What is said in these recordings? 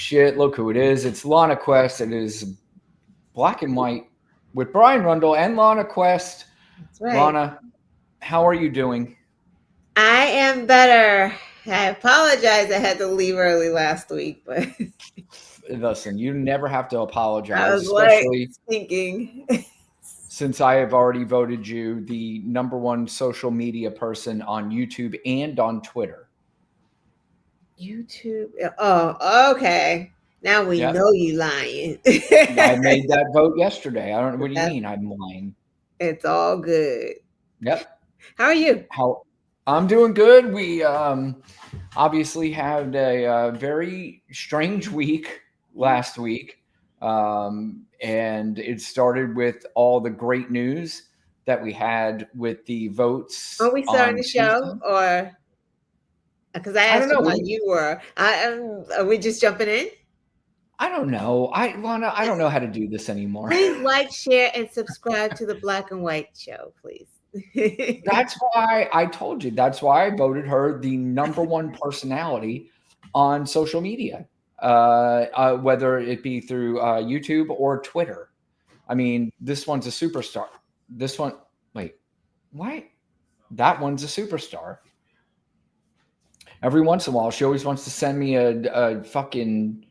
shit, look who it is. It's Lana Quest. It is Black and White with Brian Rundle and Lana Quest. That's right. Lana, how are you doing? I am better. I apologize. I had to leave early last week, but Listen, you never have to apologize, I was especially thinking. since I have already voted you the #1 social media person on YouTube and on Twitter. YouTube. Oh, okay. Now we know you lying. I made that vote yesterday. I don't know. What do you mean I'm lying? It's all good. Yep. How are you? I'm doing good. We obviously had a very strange week last week. And it started with all the great news that we had with the votes. Are we starting the show Tuesday. or because I asked you how you were? Are we just jumping in? I don't know. Lana, I don't know how to do this anymore. Please like, share, and subscribe to the Black and White Show, please. That's why I told you. That's why I voted her the #1 personality on social media, whether it be through YouTube or Twitter. I mean, this one's a superstar. This one, wait, why? That one's a superstar. Every once in a while, she always wants to send me a fucking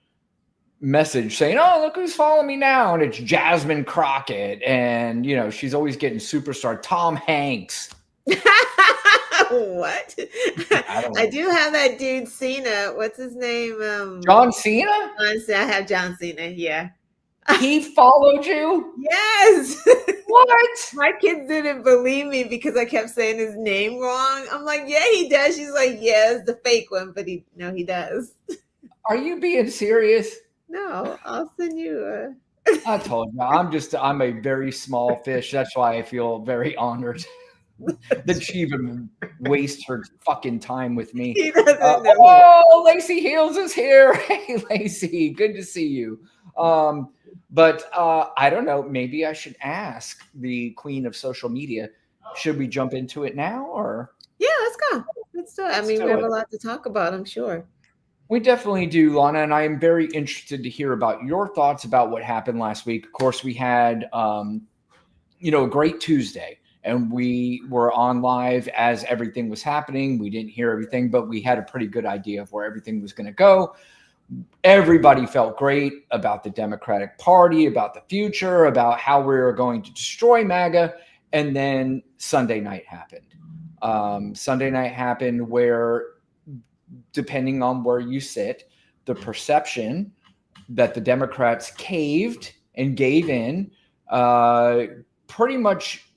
message saying, "Oh, look who's following me now," and it's Jasmine Crockett, and she's always getting superstar Tom Hanks. What? I do have that dude Cena. What's his name? John Cena? I have John Cena. Yeah. He followed you? Yes. What? My kids didn't believe me because I kept saying his name wrong. I'm like, yeah, he does. She's like, yeah, it's the fake one, but he does. Are you being serious? No, I'll send you. I told you, I'm a very small fish. That's why I feel very honored that she even wastes her fucking time with me. He doesn't know. Oh, Lacey Heels is here. Hey, Lacey, good to see you. But I don't know. Maybe I should ask the queen of social media. Should we jump into it now, or? Yeah, let's go. Let's do it. I mean, we have a lot to talk about, I'm sure. We definitely do, Lana, and I am very interested to hear about your thoughts about what happened last week. Of course, we had, a great Tuesday, and we were on live as everything was happening. We didn't hear everything, but we had a pretty good idea of where everything was going to go. Everybody felt great about the Democratic Party, about the future, about how we were going to destroy MAGA, and then Sunday night happened. Sunday night happened where, depending on where you sit, the perception that the Democrats caved and gave in pretty much,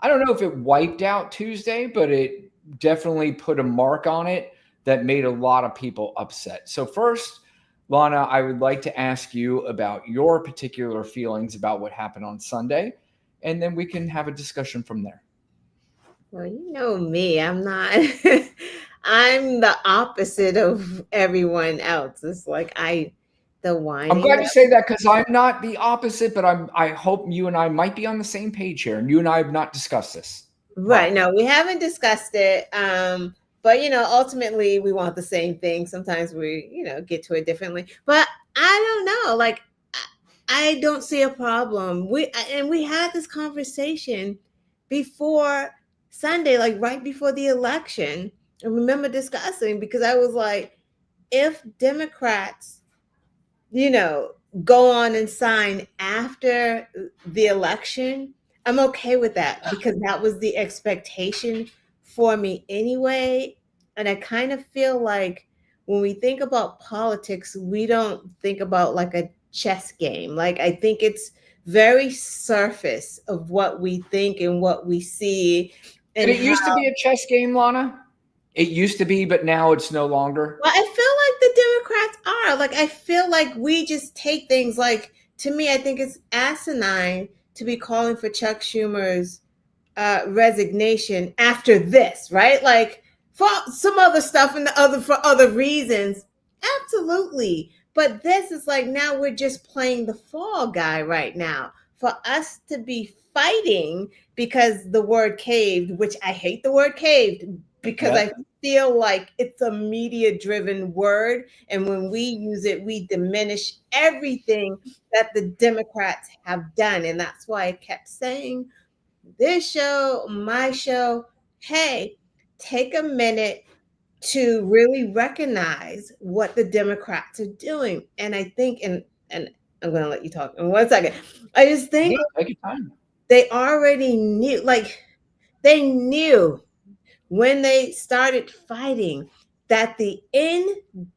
I don't know if it wiped out Tuesday, but it definitely put a mark on it that made a lot of people upset. So first, Lana, I would like to ask you about your particular feelings about what happened on Sunday, and then we can have a discussion from there. Well, you know me, I'm not... I'm the opposite of everyone else. It's like the whining. I'm glad you say that because I'm not the opposite, but I hope you and I might be on the same page here, and you and I have not discussed this. Right. No, we haven't discussed it. But ultimately we want the same thing. Sometimes we, get to it differently. But I don't know. Like, I don't see a problem. We had this conversation before Sunday, like right before the election. I remember discussing, because I was like, if Democrats, go on and sign after the election, I'm okay with that, because that was the expectation for me anyway. And I kind of feel like when we think about politics, we don't think about like a chess game. Like, I think it's very surface of what we think and what we see. And it used to be a chess game, Lana. It used to be, but now it's no longer. Well, I feel like the Democrats are. Like, I feel like we just take things like, to me, I think it's asinine to be calling for Chuck Schumer's resignation after this, right? Like, for some other stuff and for other reasons, absolutely. But this is like, now we're just playing the fall guy right now. For us to be fighting because the word caved, which I hate the word caved, because I feel like it's a media driven word. And when we use it, we diminish everything that the Democrats have done. And that's why I kept saying this show, my show, hey, take a minute to really recognize what the Democrats are doing. And I think, and I'm going to let you talk in 1 second. I just think Yeah, take your time. they already knew, like, they knew when they started fighting that the end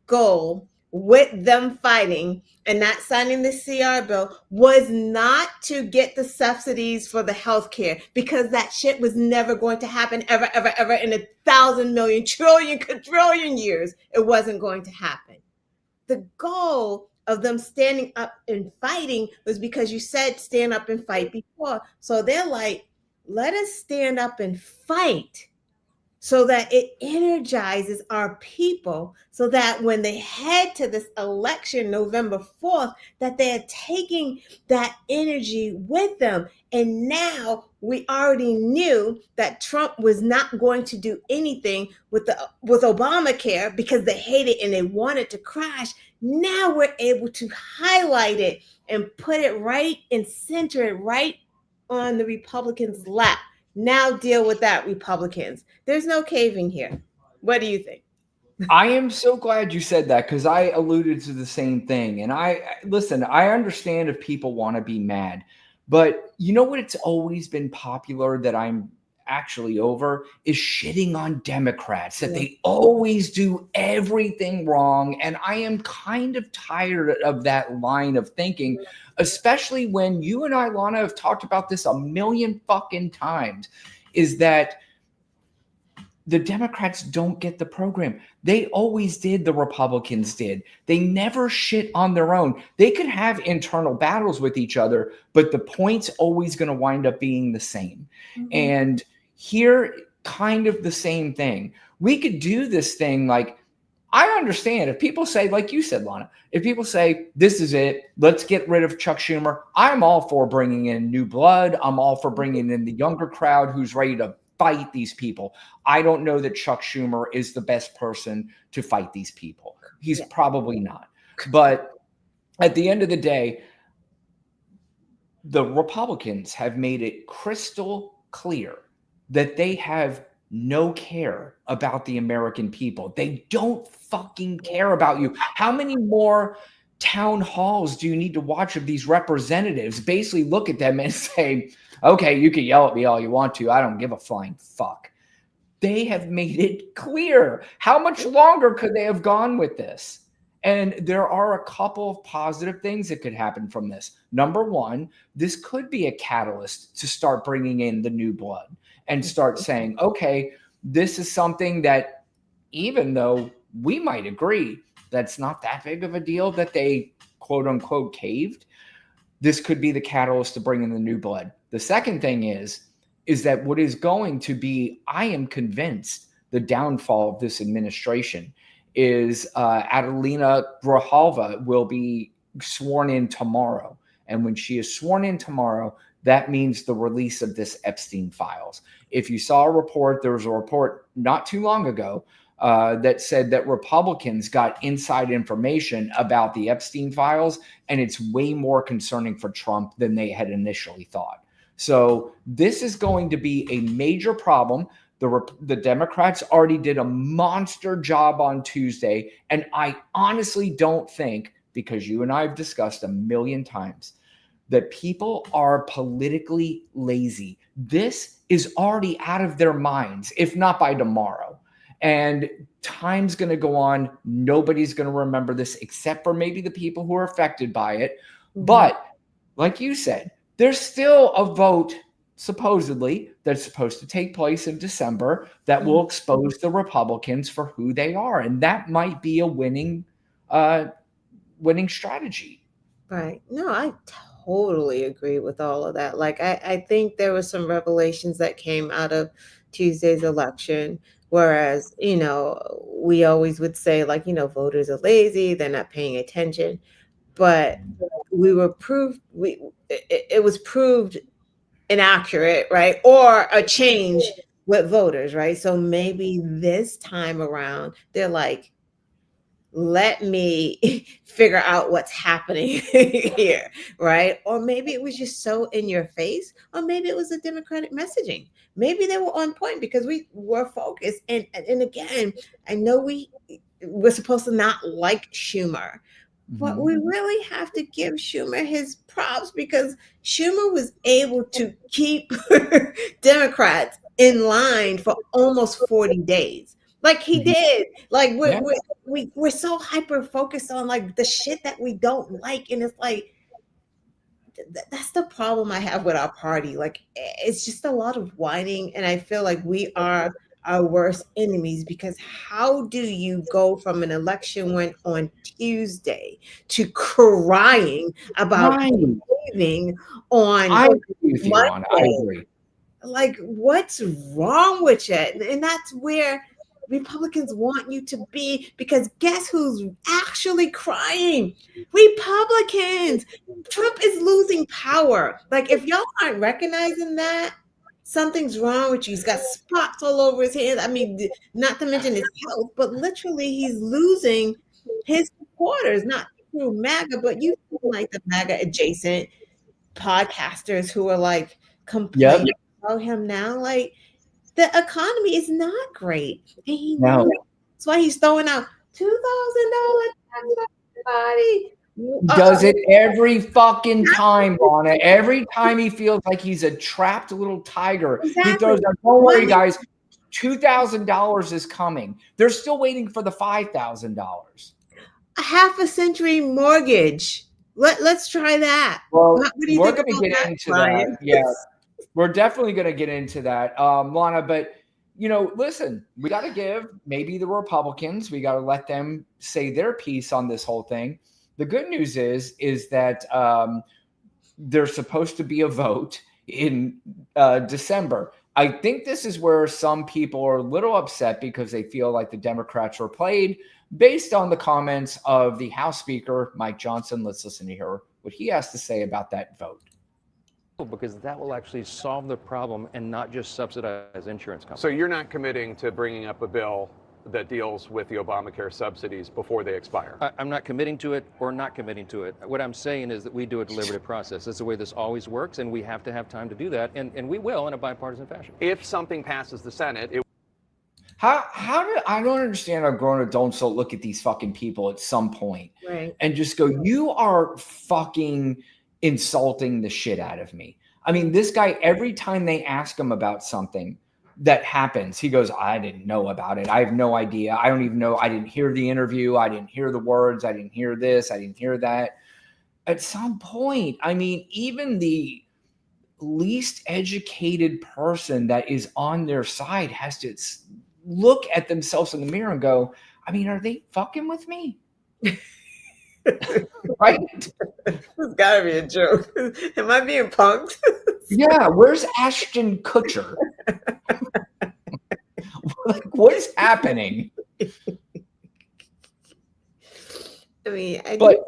goal with them fighting and not signing the CR bill was not to get the subsidies for the health care, because that shit was never going to happen ever, ever, ever in 1,000,000,000 trillion quadrillion years. It wasn't going to happen. The goal of them standing up and fighting was because you said stand up and fight before. So they're like, let us stand up and fight so that it energizes our people, so that when they head to this election November 4th, that they're taking that energy with them. And now we already knew that Trump was not going to do anything with Obamacare because they hate it and they want it to crash. Now we're able to highlight it and put it right and center it right on the Republicans' lap. Now deal with that, Republicans. There's no caving here. What do you think? I am so glad you said that, because I alluded to the same thing. And listen, I understand if people want to be mad, but you know what? It's always been popular that I'm actually over is shitting on Democrats, that they always do everything wrong. And I am kind of tired of that line of thinking, especially when you and I, Lana, have talked about this a million fucking times, is that the Democrats don't get the program. They always did. The Republicans did. They never shit on their own. They could have internal battles with each other, but the point's always going to wind up being the same. Mm-hmm. And here, kind of the same thing. We could do this thing like, I understand if people say, like you said, Lana, if people say, this is it, let's get rid of Chuck Schumer, I'm all for bringing in new blood. I'm all for bringing in the younger crowd who's ready to fight these people. I don't know that Chuck Schumer is the best person to fight these people. He's probably not. But at the end of the day, the Republicans have made it crystal clear that they have no care about the American people. They don't fucking care about you. How many more town halls do you need to watch of these representatives basically look at them and say, okay, you can yell at me all you want to. I don't give a flying fuck. They have made it clear. How much longer could they have gone with this? And there are a couple of positive things that could happen from this. Number one, this could be a catalyst to start bringing in the new blood and start saying, okay, this is something that, even though we might agree that's not that big of a deal that they quote unquote caved, this could be the catalyst to bring in the new blood. The second thing is that what is going to be, I am convinced, the downfall of this administration is Adelina Grijalva will be sworn in tomorrow. And when she is sworn in tomorrow, that means the release of this Epstein files. If you saw a report, there was a report not too long ago that said that Republicans got inside information about the Epstein files, and it's way more concerning for Trump than they had initially thought. So this is going to be a major problem. The Democrats already did a monster job on Tuesday, and I honestly don't think, because you and I have discussed a million times, that people are politically lazy. This is already out of their minds, if not by tomorrow. And time's going to go on. Nobody's going to remember this except for maybe the people who are affected by it. Mm-hmm. But like you said, there's still a vote, supposedly, that's supposed to take place in December that will expose the Republicans for who they are. And that might be a winning strategy. Right. No, I totally agree with all of that. Like, I think there were some revelations that came out of Tuesday's election, whereas, we always would say, like, voters are lazy, they're not paying attention. But it was proved inaccurate, right? Or a change with voters, right? So maybe this time around, they're like, let me figure out what's happening here, right? Or maybe it was just so in your face, or maybe it was a Democratic messaging. Maybe they were on point because we were focused. And again, I know we're supposed to not like Schumer, but we really have to give Schumer his props because Schumer was able to keep Democrats in line for almost 40 days. Like he Mhm. did. Like Yeah. we're so hyper focused on like the shit that we don't like. And it's like that's the problem I have with our party. Like it's just a lot of whining, and I feel like we are our worst enemies because how do you go from an election win on Tuesday to crying about Right. leaving on I agree with you, Lana. I Monday? agree. Like what's wrong with it? And that's where Republicans want you to be, because guess who's actually crying? Republicans. Trump is losing power. Like if y'all aren't recognizing that, something's wrong with you. He's got spots all over his hands. I mean, not to mention his health, but literally he's losing his supporters, not through MAGA, but you see like the MAGA adjacent podcasters who are like Yep. complaining about him now. Like the economy is not great, and he knows. No. That's why he's throwing out $2,000 tax on everybody. Does it every fucking time, Lana. Every time he feels like he's a trapped little tiger, he Exactly. throws out, don't worry, Money, guys, $2,000 is coming. They're still waiting for the $5,000. a half a century mortgage. Let's try that. Well, What do you we're think going to about get that, into that. Brian? Yeah, we're definitely going to get into that, Lana. But listen, we got to give maybe the Republicans. We got to let them say their piece on this whole thing. The good news is that there's supposed to be a vote in December. I think this is where some people are a little upset because they feel like the Democrats were played based on the comments of the House Speaker, Mike Johnson. Let's listen to hear what he has to say about that vote. Because that will actually solve the problem and not just subsidize insurance companies. So you're not committing to bringing up a bill that deals with the Obamacare subsidies before they expire? I'm not committing to it or not committing to it. What I'm saying is that we do a deliberative process. That's the way this always works, and we have to have time to do that, and we will in a bipartisan fashion. If something passes the Senate, How do I don't understand how grown adults don't look at these fucking people at some point Right. and just go, you are fucking insulting the shit out of me. I mean, this guy, every time they ask him about something that happens, he goes, I didn't know about it. I have no idea. I don't even know. I didn't hear the interview. I didn't hear the words. I didn't hear this. I didn't hear that. At some point, I mean, even the least educated person that is on their side has to look at themselves in the mirror and go, I mean, are they fucking with me? Right? It's gotta be a joke. Am I being punked? Yeah. Where's Ashton Kutcher? Like, what is happening? I mean, But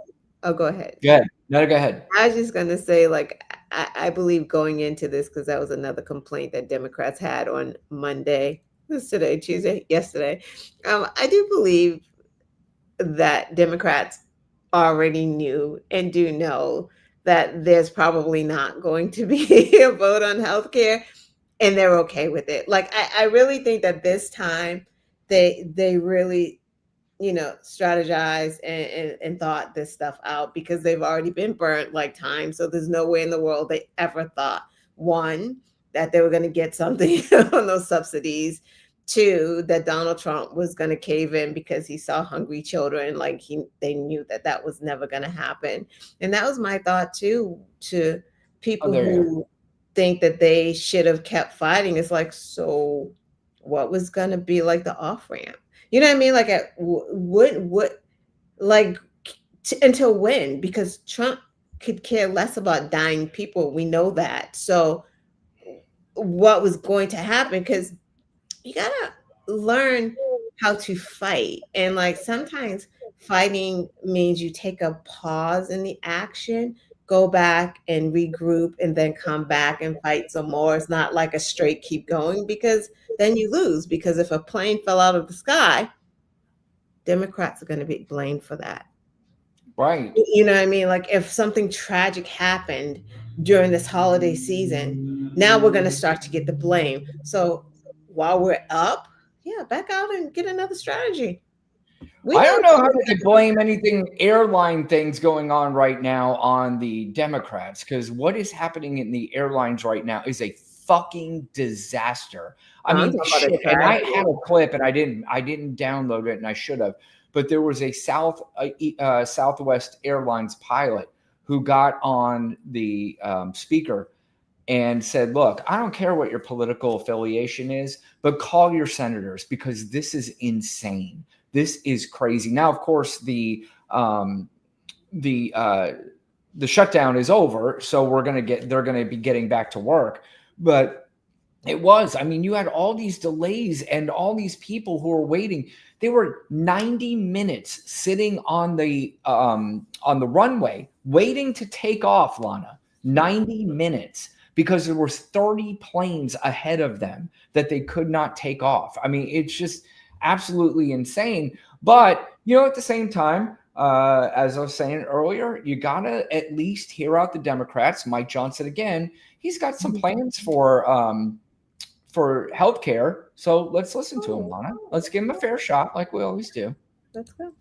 oh, go ahead. go ahead. No, go ahead. I was just gonna say, like, I believe going into this, because that was another complaint that Democrats had on Monday. This today, Tuesday, yesterday. I do believe that Democrats already knew and do know that there's probably not going to be a vote on healthcare, and they're okay with it. Like, I really think that this time they really strategized and thought this stuff out, because they've already been burnt like time. So there's no way in the world they ever thought, one, that they were going to get something on those subsidies. Two, that Donald Trump was going to cave in because he saw hungry children. Like they knew that that was never going to happen. And that was my thought too, to people who think that they should have kept fighting. It's like, so what was going to be like the off ramp? You know what I mean? Like, what, like, until when? Because Trump could care less about dying people. We know that. So, what was going to happen? Because you gotta learn how to fight, and like sometimes fighting means you take a pause in the action go back and regroup and then come back and fight some more. It's not like a straight keep going, because then you lose. Because if a plane fell out of the sky, Democrats are going to be blamed for that. Right. You know what I mean? Like if something tragic happened during this holiday season, now we're going to start to get the blame. So while we're up, yeah, back out and get another strategy. I don't know how to blame anything airline things going on right now on the Democrats, because what is happening in the airlines right now is a fucking disaster. I mean, shit. And I had a clip and I didn't download it, and I should have. But there was a Southwest Airlines pilot who got on the speaker and said, look, I don't care what your political affiliation is, but call your senators, because this is insane. This is crazy. Now, of course, the shutdown is over, so they're going to be getting back to work. But it was, I mean, you had all these delays and all these people who were waiting. They were 90 minutes sitting on the runway waiting to take off, Lana. 90 minutes. Because there were 30 planes ahead of them that they could not take off. I mean, it's just absolutely insane. But, at the same time, as I was saying earlier, you got to at least hear out the Democrats. Mike Johnson, again, he's got some plans for healthcare. So let's listen to him, Lana. Let's give him a fair shot like we always do. Let's go.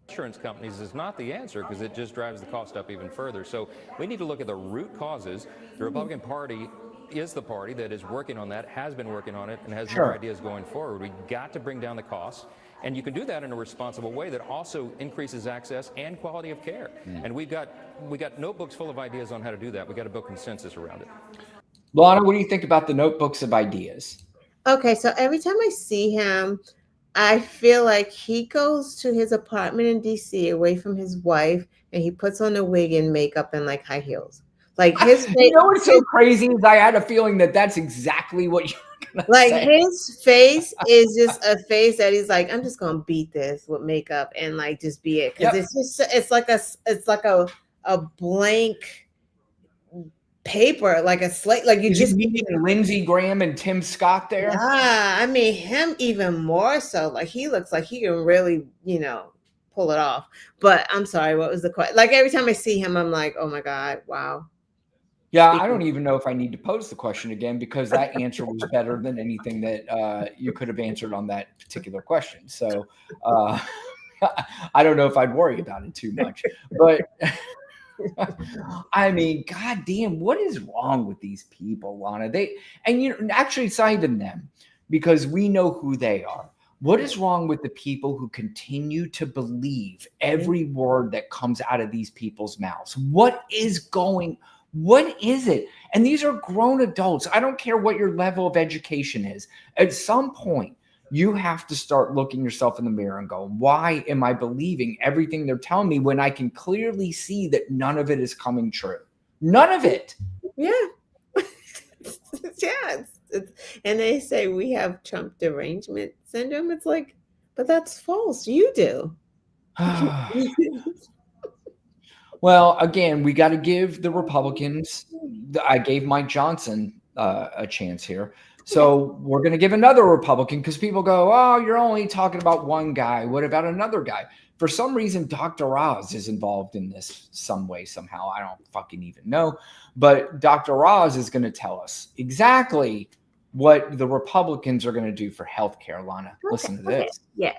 Insurance companies is not the answer, because it just drives the cost up even further. So we need to look at the root causes. The Republican Party is the party that is working on that, has been working on it, and has more ideas going forward. We got to bring down the costs. And you can do that in a responsible way that also increases access and quality of care. And we got notebooks full of ideas on how to do that. We got to build consensus around it. Lana, what do you think about the notebooks of ideas? Okay, so every time I see him, I feel like he goes to his apartment in DC away from his wife, and he puts on a wig and makeup and like high heels. Like his face, what's so crazy is I had a feeling that that's exactly what you're gonna say. His face is just a face that he's like, I'm just gonna beat this with makeup and like just be it, because it's like a blank paper, like a slate, like you just meeting Lindsey Graham and Tim Scott there. Yeah, I mean him even more so. Like he looks like he can really, pull it off. But I'm sorry, what was the question? Like every time I see him, I'm like, oh my God, wow. Yeah, I don't even know if I need to pose the question again, because that answer was better than anything that you could have answered on that particular question. So I don't know if I'd worry about it too much. But I mean, goddamn, what is wrong with these people, Lana? Actually, it's not even them, because we know who they are. What is wrong with the people who continue to believe every word that comes out of these people's mouths? What is it? And these are grown adults. I don't care what your level of education is. At some point, you have to start looking yourself in the mirror and go, why am I believing everything they're telling me when I can clearly see that none of it is coming true? None of it. Yeah. Yeah. And they say we have Trump derangement syndrome. It's like, but that's false. You do. Well, again, we got to give the Republicans, I gave Mike Johnson a chance here. So we're going to give another Republican, because people go, oh, you're only talking about one guy. What about another guy? For some reason, Dr. Oz is involved in this some way, somehow. I don't fucking even know. But Dr. Oz is going to tell us exactly what the Republicans are going to do for healthcare, Lana. Listen to this. Yeah.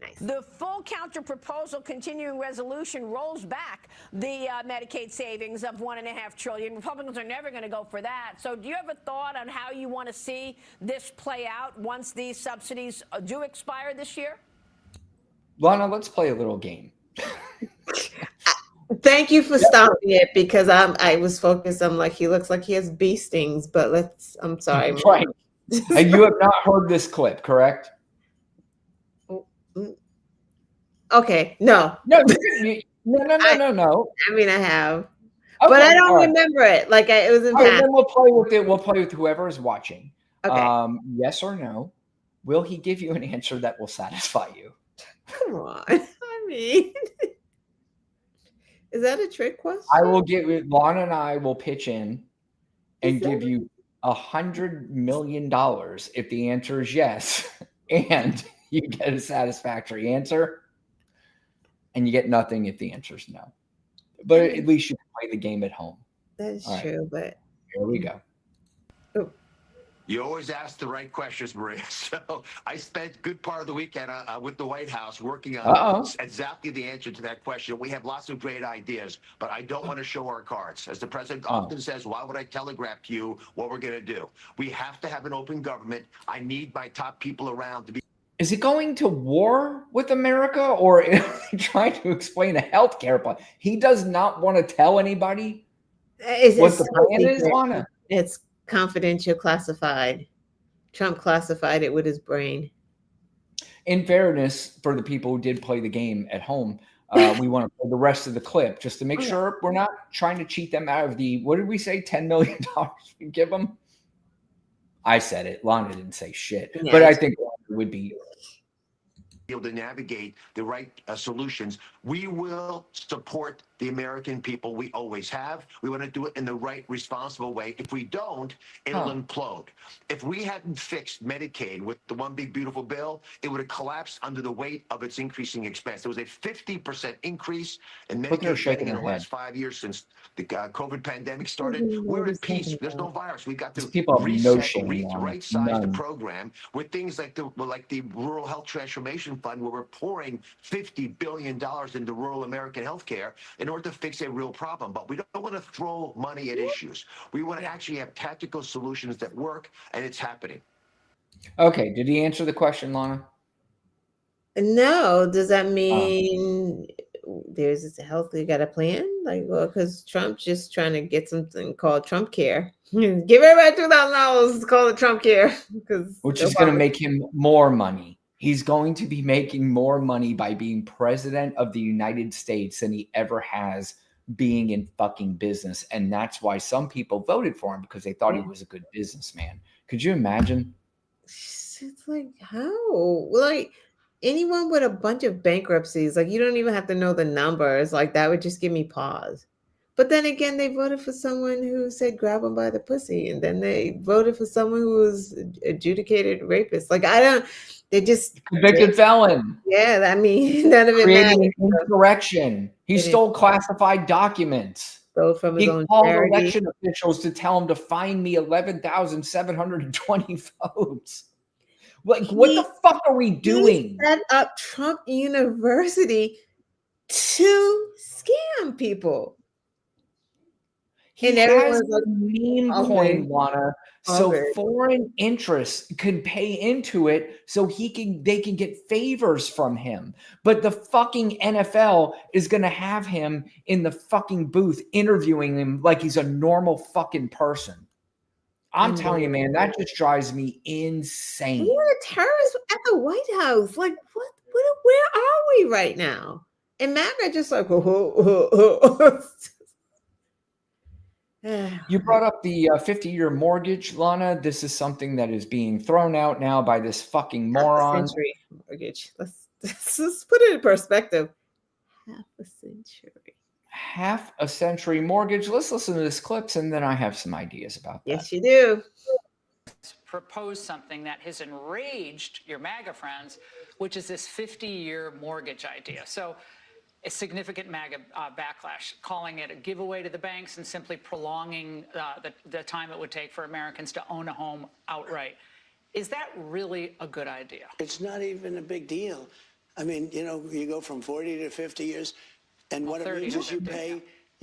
Nice. The full counter proposal continuing resolution rolls back the Medicaid savings of $1.5 trillion. Republicans are never going to go for that. So do you have a thought on how you want to see this play out once these subsidies do expire this year? Lana, let's play a little game. Thank you for stopping it, because I was focused. I'm like, he looks like he has bee stings, but I'm sorry. Right. And you have not heard this clip, correct? Okay, no. No. I mean, I have, okay, but I don't remember it. Like it was in past. Then we'll play with it. We'll play with whoever is watching. Okay. Yes or no? Will he give you an answer that will satisfy you? Come on. I mean, Is that a trick question? I will Lana and I will pitch in and give you $100 million if the answer is yes, and you get a satisfactory answer, and you get nothing if the answer is no. But at least you can play the game at home. That is true, but here we go. Oh. You always ask the right questions, Maria. So I spent a good part of the weekend with the White House working on exactly the answer to that question. We have lots of great ideas, but I don't want to show our cards. As the president often says, why would I telegraph to you what we're going to do? We have to have an open government. I need my top people around to be. Is he going to war with America, or is he trying to explain a healthcare plan? He does not want to tell anybody what the plan is, Lana. It's confidential, classified. Trump classified it with his brain. In fairness, for the people who did play the game at home, we want to play the rest of the clip just to make sure we're not trying to cheat them out of the, what did we say, $10 million we give them? I said it. Lana didn't say shit. Yeah. But I think Lana would be able to navigate the right solutions. We will support the American people. We always have. We want to do it in the right, responsible way. If we don't, it'll implode. If we hadn't fixed Medicaid with the one big beautiful bill, it would have collapsed under the weight of its increasing expense. There was a 50% increase in Medicaid spending in the last 5 years since the COVID pandemic started. We're at peace. There's no virus. We've got to right-size the program with things like the Rural Health Transformation Fund, where we're pouring $50 billion into rural American healthcare in order to fix a real problem. But we don't want to throw money at issues. We want to actually have tactical solutions that work, and it's happening. Okay. Did he answer the question, Lana? No. Does that mean there's a healthy got a plan? Like, well, because Trump's just trying to get something called Trump Care. Give everybody $2,000. Call it Trump Care, which is going to make him more money. He's going to be making more money by being president of the United States than he ever has being in fucking business. And that's why some people voted for him, because they thought he was a good businessman. Could you imagine? It's like, how? Like, anyone with a bunch of bankruptcies, like, you don't even have to know the numbers. Like, that would just give me pause. But then again, they voted for someone who said grab him by the pussy. And then they voted for someone who was adjudicated rapist. Like, they just convicted felon. Yeah, I mean, none of it creating an insurrection. He stole classified documents. From his own called charity. Election officials to tell him to find me 11,720 votes. Like, what the fuck are we doing? He set up Trump University to scam people. He has a meme coin, Lana, so foreign interests can pay into it, so they can get favors from him. But the fucking NFL is going to have him in the fucking booth interviewing him like he's a normal fucking person. I'm telling you, man, that just drives me insane. We're a terrorist at the White House. Like, what? Where are we right now? And MAGA just like, You brought up the 50-year mortgage, Lana. This is something that is being thrown out now by this fucking moron. Half-a-century mortgage. Let's put it in perspective. Half a century mortgage. Let's listen to this clips, and then I have some ideas about that. Yes, you do. Propose something that has enraged your MAGA friends, which is this 50-year mortgage idea. So a significant MAGA backlash, calling it a giveaway to the banks and simply prolonging the time it would take for Americans to own a home outright. Is that really a good idea? It's not even a big deal. I mean, you go from 40 to 50 years, and what it means is you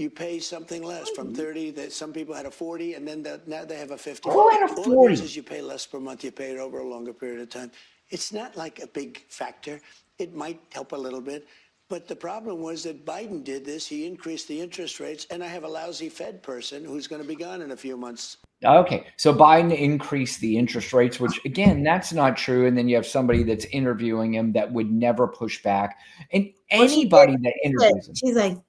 pay something less from 30. That some people had a 40, and then now they have a 50. All it means is you pay less per month. You pay it over a longer period of time. It's not like a big factor. It might help a little bit. But the problem was that Biden did this. He increased the interest rates, and I have a lousy Fed person who's going to be gone in a few months. Okay, so Biden increased the interest rates, which, again, that's not true. And then you have somebody that's interviewing him that would never push back. And anybody that interviews him. She's like 30.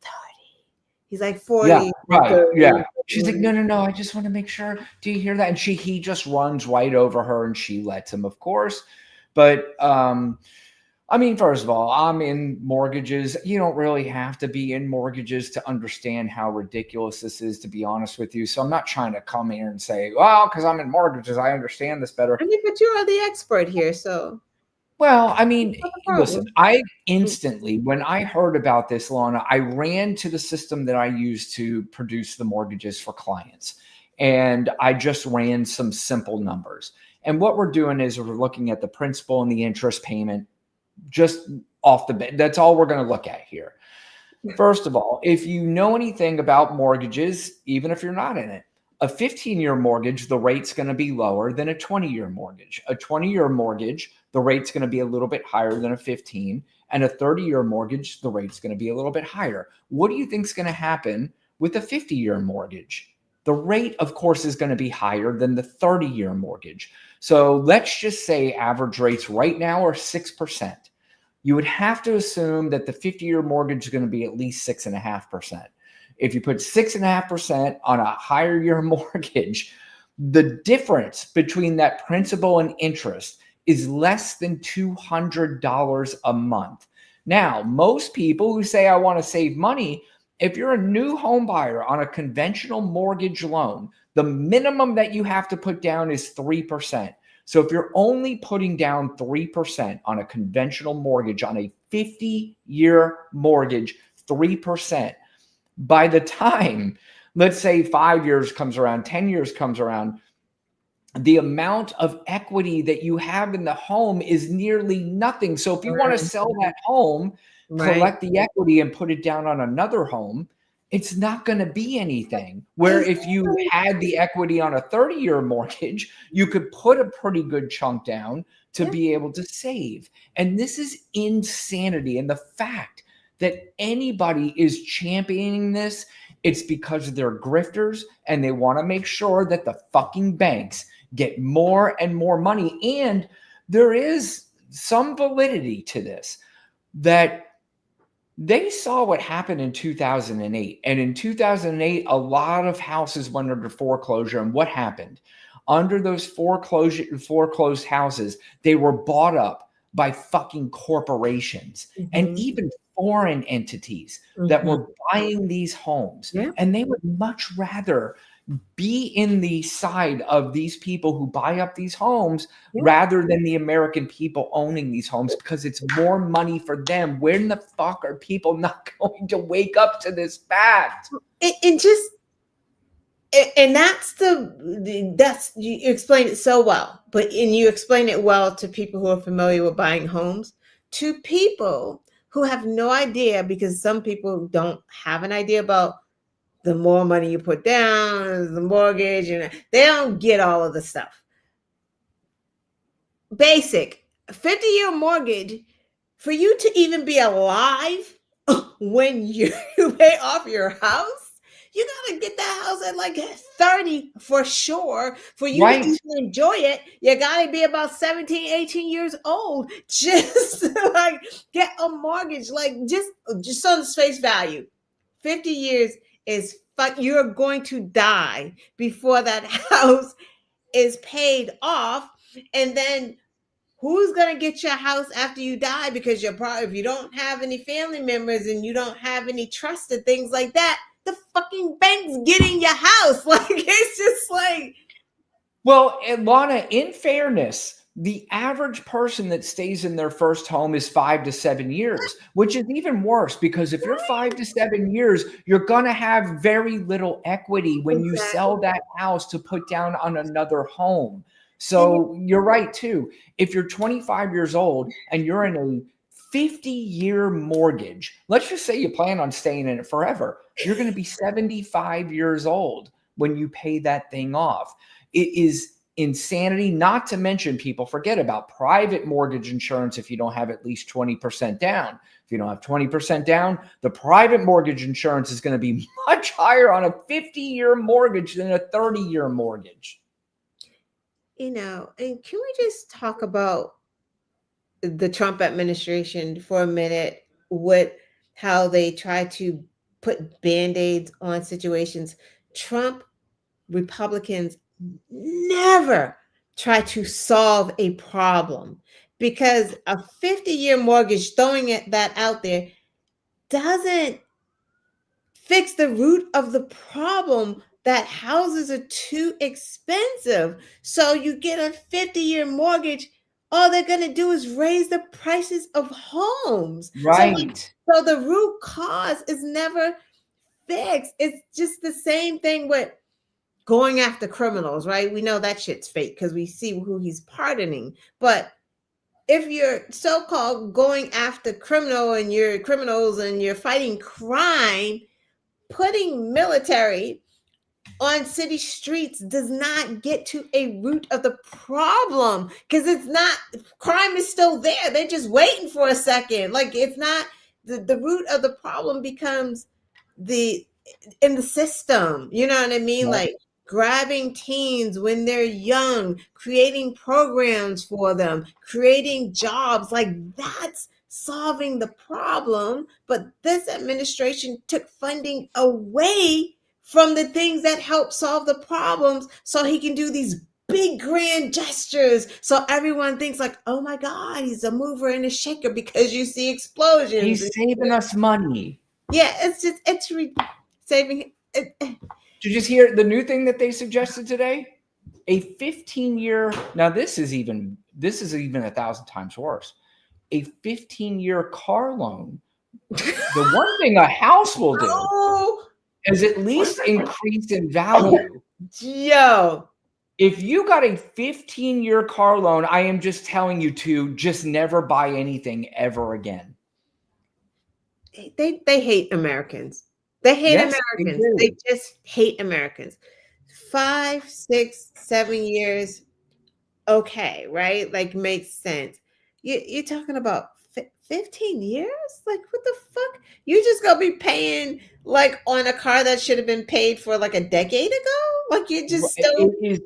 He's like 40. Yeah, right, yeah. She's like, no, I just want to make sure. Do you hear that? And he just runs right over her, and she lets him, of course. But I mean, first of all, I'm in mortgages. You don't really have to be in mortgages to understand how ridiculous this is, to be honest with you. So I'm not trying to come here and say, well, because I'm in mortgages, I understand this better. I mean, but you are the expert here, so. Well, I mean, Not a listen, problem. I instantly, when I heard about this, Lana, I ran to the system that I use to produce the mortgages for clients. And I just ran some simple numbers. And what we're doing is we're looking at the principal and the interest payment just off the bat. That's all we're going to look at here. First of all, if you know anything about mortgages, even if you're not in it, a 15-year mortgage, the rate's going to be lower than a 20-year mortgage. A 20-year mortgage, the rate's going to be a little bit higher than a 15. And a 30-year mortgage, the rate's going to be a little bit higher. What do you think is going to happen with a 50-year mortgage? The rate, of course, is going to be higher than the 30-year mortgage. So let's just say average rates right now are 6%. You would have to assume that the 50-year mortgage is going to be at least 6.5%. If you put 6.5% on a higher year mortgage, the difference between that principal and interest is less than $200 a month. Now, most people who say, I want to save money, if you're a new home buyer on a conventional mortgage loan, the minimum that you have to put down is 3%. So if you're only putting down 3% on a conventional mortgage, on a 50-year mortgage, 3%, by the time, let's say 5 years comes around, 10 years comes around, the amount of equity that you have in the home is nearly nothing. So if you want to sell that home, collect the equity and put it down on another home, it's not going to be anything. Where if you had the equity on a 30-year mortgage, you could put a pretty good chunk down to be able to save. And this is insanity. And the fact that anybody is championing this, it's because they're grifters and they want to make sure that the fucking banks get more and more money. And there is some validity to this, that they saw what happened in 2008. And in 2008, a lot of houses went under foreclosure. And what happened? Under those foreclosed houses, they were bought up by fucking corporations and even foreign entities that were buying these homes. And they would much rather be in the side of these people who buy up these homes rather than the American people owning these homes, because it's more money for them. When the fuck are people not going to wake up to this fact? And that's you explained it so well, and you explain it well to people who are familiar with buying homes. To people who have no idea, because some people don't have an idea about the more money you put down, the mortgage, and they don't get all of the stuff. Basic 50-year mortgage, for you to even be alive when you pay off your house, you gotta get that house at like 30 for sure. For you to even enjoy it, you gotta be about 17, 18 years old just to like get a mortgage. Like just on its face value, 50 years is you're going to die before that house is paid off. And then who's going to get your house after you die? Because if you don't have any family members and you don't have any trust and things like that, the fucking bank's getting your house. Like, it's just like. Well, Lana, in fairness, the average person that stays in their first home is 5 to 7 years, which is even worse, because if you're 5 to 7 years, you're going to have very little equity when you sell that house to put down on another home. So you're right, too. If you're 25 years old and you're in a 50-year mortgage, let's just say you plan on staying in it forever, you're going to be 75 years old when you pay that thing off. It is insanity. Not to mention, people forget about private mortgage insurance if you don't have at least 20% down. If you don't have 20% down, the private mortgage insurance is going to be much higher on a 50-year mortgage than a 30-year mortgage. And can we just talk about the Trump administration for a minute, how they try to put Band-Aids on situations? Trump Republicans never try to solve a problem. because a 50-year mortgage, throwing that out there, doesn't fix the root of the problem that houses are too expensive. So you get a 50-year mortgage, all they're going to do is raise the prices of homes. Right. So the root cause is never fixed. It's just the same thing with going after criminals, right? We know that shit's fake because we see who he's pardoning. But if you're so-called going after criminals and you're fighting crime, putting military on city streets does not get to a root of the problem, because it's not, crime is still there. They're just waiting for a second. Like, it's not, the root of the problem becomes in the system. You know what I mean? Yeah. Like, grabbing teens when they're young, creating programs for them, creating jobs, like that's solving the problem. But this administration took funding away from the things that help solve the problems so he can do these big grand gestures, so everyone thinks like, oh my God, he's a mover and a shaker because you see explosions. He's saving us money. Yeah, it's saving it. Did you just hear the new thing that they suggested today? A 15-year, now this is even 1,000 times worse. A 15-year car loan. The one thing a house will do is at least increase in value. Yo. If you got a 15-year car loan, I am just telling you to just never buy anything ever again. They hate Americans. They hate Americans. They just hate Americans. 5, 6, 7 years, okay, right? Like, makes sense. You're talking about 15 years? Like, what the fuck? You just gonna be paying like on a car that should have been paid for like a decade ago? Like, you just still. It is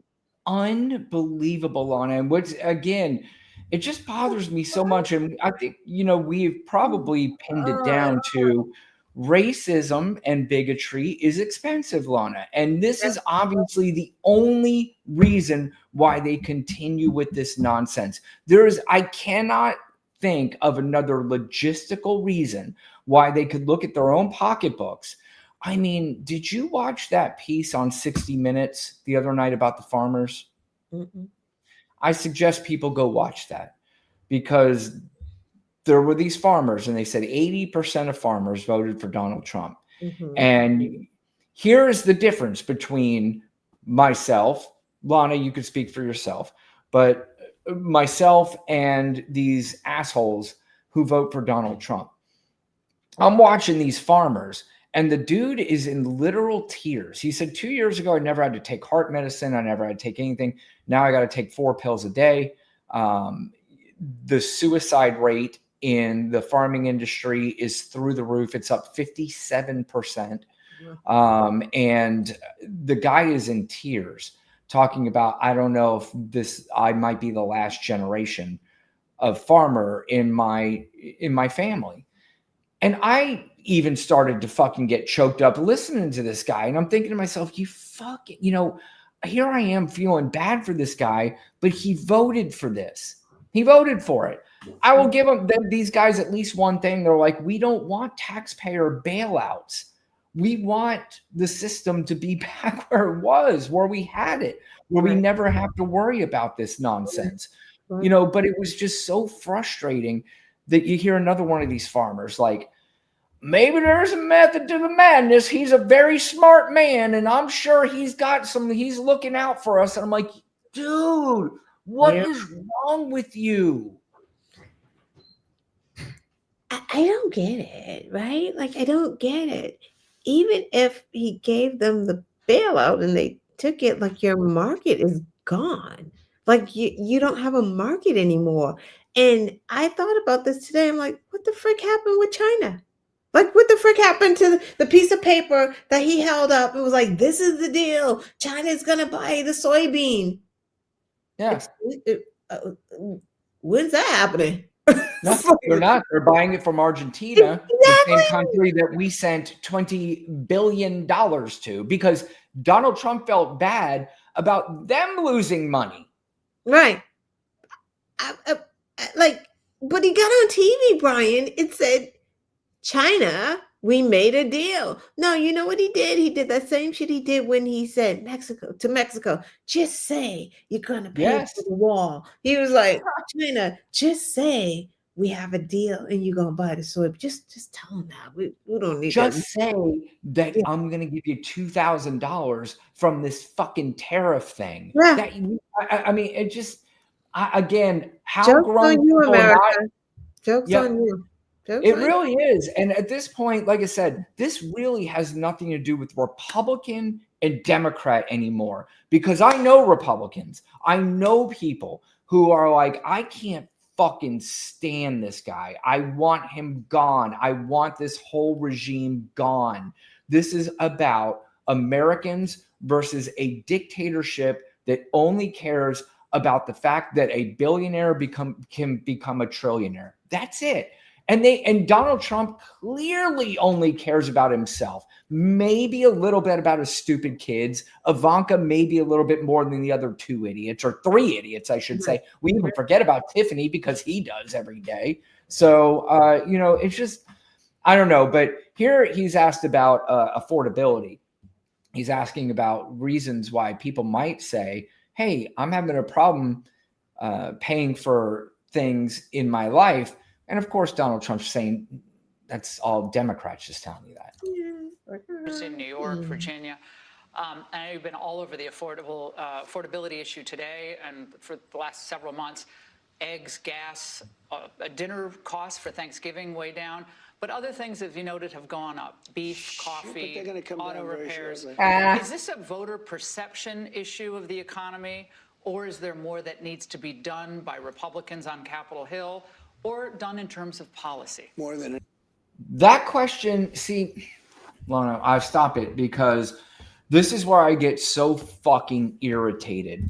unbelievable, Lana. And which, again, it just bothers me so much. And I think, we've probably pinned it down to racism and bigotry is expensive, Lana. And this is obviously the only reason why they continue with this nonsense. I cannot think of another logistical reason why they could look at their own pocketbooks. I mean, did you watch that piece on 60 Minutes the other night about the farmers? Mm-mm. I suggest people go watch that, because there were these farmers and they said 80% of farmers voted for Donald Trump. Mm-hmm. And here's the difference between myself, Lana, you could speak for yourself, but myself and these assholes who vote for Donald Trump. I'm watching these farmers and the dude is in literal tears. He said 2 years ago, I never had to take heart medicine. I never had to take anything. Now I got to take 4 pills a day. The suicide rate in the farming industry is through the roof. It's up 57%. And the guy is in tears talking about, I don't know if I might be the last generation of farmer in my family. And I even started to fucking get choked up listening to this guy. And I'm thinking to myself, here I am feeling bad for this guy, but he voted for this. He voted for it. I will give these guys at least one thing. They're like, we don't want taxpayer bailouts. We want the system to be back where it was, where we had it, where we never have to worry about this nonsense. But it was just so frustrating that you hear another one of these farmers like, maybe there's a method to the madness. He's a very smart man, and I'm sure he's looking out for us. And I'm like, dude, what is wrong with you? I don't get it, right? Like, I don't get it. Even if he gave them the bailout and they took it, like, your market is gone. Like, you don't have a market anymore. And I thought about this today. I'm like, what the frick happened with China? Like, what the frick happened to the piece of paper that he held up? It was like, this is the deal. China's going to buy the soybean. Yeah. When's that happening? No, they're not. They're buying it from Argentina, the same country that we sent $20 billion to, because Donald Trump felt bad about them losing money. Right. like, but he got on TV, Brian. It said, China, we made a deal. No, you know what he did? He did that same shit he did when he said Mexico, just say you're gonna pay for the wall. He was like, China, just say we have a deal and you're gonna buy the soy. Just tell them that. We don't need that. Just say that I'm gonna give you $2,000 from this fucking tariff thing. Yeah. That I mean, it just again, how Joke's grown on you, people are America. not. Joke's Yep. on you. Joke's It on really is. And at this point, like I said, this really has nothing to do with Republican and Democrat anymore, because I know Republicans. I know people who are like, I can't fucking stand this guy. I want him gone. I want this whole regime gone. This is about Americans versus a dictatorship that only cares about the fact that a billionaire can become a trillionaire. That's it. And Donald Trump clearly only cares about himself, maybe a little bit about his stupid kids. Ivanka maybe a little bit more than the other two idiots, or three idiots, I should say. We even forget about Tiffany because he does every day. So, it's just, I don't know. But here he's asked about affordability. He's asking about reasons why people might say, hey, I'm having a problem paying for things in my life. And of course, Donald Trump's saying that's all Democrats just telling you that. In New York, Virginia. And you've been all over the affordability issue today and for the last several months. Eggs, gas, dinner costs for Thanksgiving way down. But other things, as you noted, have gone up. Beef, coffee, auto repairs. Is this a voter perception issue of the economy? Or is there more that needs to be done by Republicans on Capitol Hill? Or done in terms of policy? More than that question, see, Lana, I stop it because this is where I get so fucking irritated.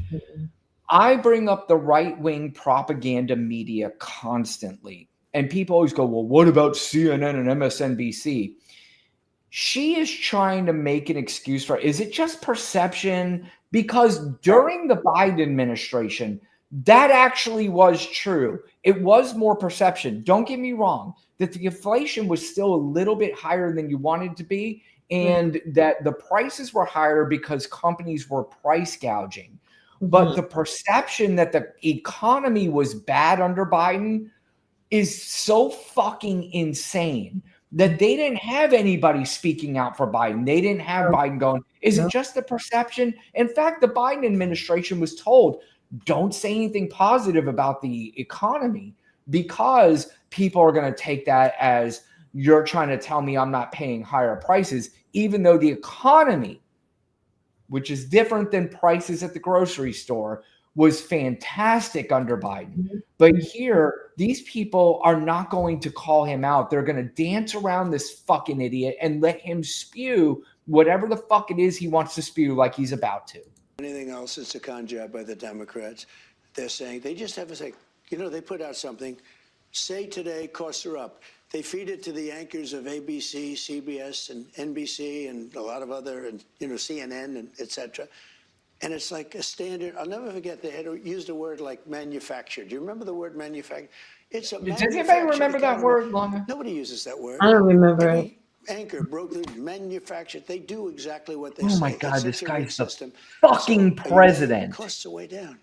I bring up the right-wing propaganda media constantly, and people always go, well, what about CNN and MSNBC? She is trying to make an excuse for, is it just perception? Because during the Biden administration, that actually was true. It was more perception. Don't get me wrong, that the inflation was still a little bit higher than you wanted to be, and that the prices were higher because companies were price gouging. But the perception that the economy was bad under Biden is so fucking insane that they didn't have anybody speaking out for Biden. They didn't have Biden going, is it just the perception? In fact, the Biden administration was told, don't say anything positive about the economy because people are going to take that as you're trying to tell me I'm not paying higher prices, even though the economy, which is different than prices at the grocery store, was fantastic under Biden. But here, these people are not going to call him out. They're going to dance around this fucking idiot and let him spew whatever the fuck it is he wants to spew like he's about to. anything else, it's a con job by the Democrats. They're saying, they just have to say, they put out something, say today costs are up. They feed it to the anchors of ABC, CBS, and NBC, and a lot of other, and CNN, and et cetera. And it's like a standard. I'll never forget they had used a word like manufactured. Do you remember the word manufactured? It's a Does anybody remember that word, Lana? Nobody uses that word. I don't remember it. Anchor broke the manufactured. They do exactly what they say. Oh my God, this guy's the system. fucking president. Costs are way down.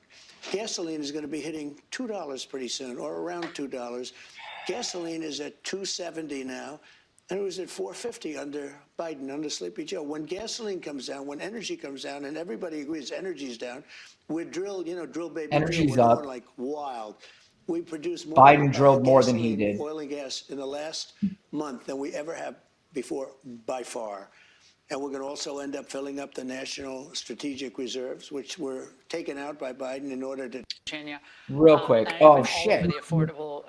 Gasoline is going to be hitting $2 pretty soon, or around $2. Gasoline is at $2.70 now, and it was at $4.50 under Biden, under Sleepy Joe. When gasoline comes down, when energy comes down, and everybody agrees energy's down, we're drilled, drill baby, Energy's drill, we're up. going like wild. We produce more. Biden drilled more than he gasoline, did. Oil and gas in the last month than we ever have before, by far. And we're going to also end up filling up the national strategic reserves, which were taken out by Biden in order to. Virginia. Real quick. And Oh, all shit. over the affordable.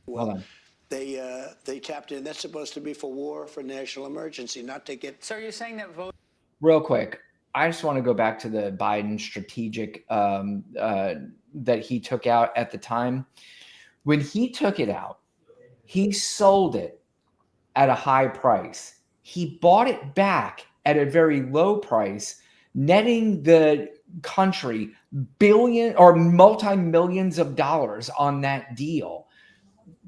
Hold on. They tapped in. That's supposed to be for war, for national emergency, not to get. So you're saying that vote. Real quick. I just want to go back to the Biden strategic that he took out at the time. When he took it out, he sold it at a high price. He bought it back at a very low price, netting the country billion or multi-millions of dollars on that deal.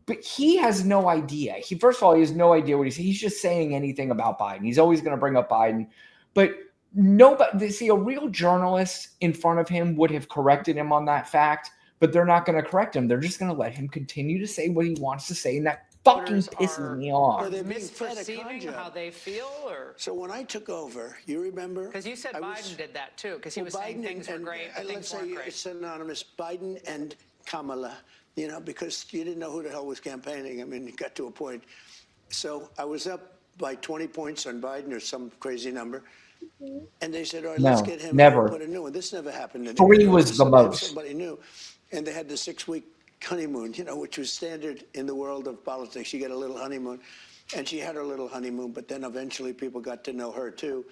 But he has no idea. First of all, he has no idea what he's saying. He's just saying anything about Biden. He's always going to bring up Biden. But nobody, see, a real journalist in front of him would have corrected him on that fact, but they're not going to correct him. They're just going to let him continue to say what he wants to say, and that fucking pisses me off. They're misperceiving how they feel, or so when I took over, you remember? Because you said Biden did that too, because he was saying things were great, but things weren't great. It's synonymous, Biden and Kamala, because you didn't know who the hell was campaigning. I mean, it got to a point. So I was up by 20 points on Biden or some crazy number. And they said, all right, let's get him never. And put a new one. This never happened. 3 was the most. Somebody new. And they had the 6-week honeymoon, which was standard in the world of politics. You get a little honeymoon. And she had her little honeymoon, but then eventually people got to know her too.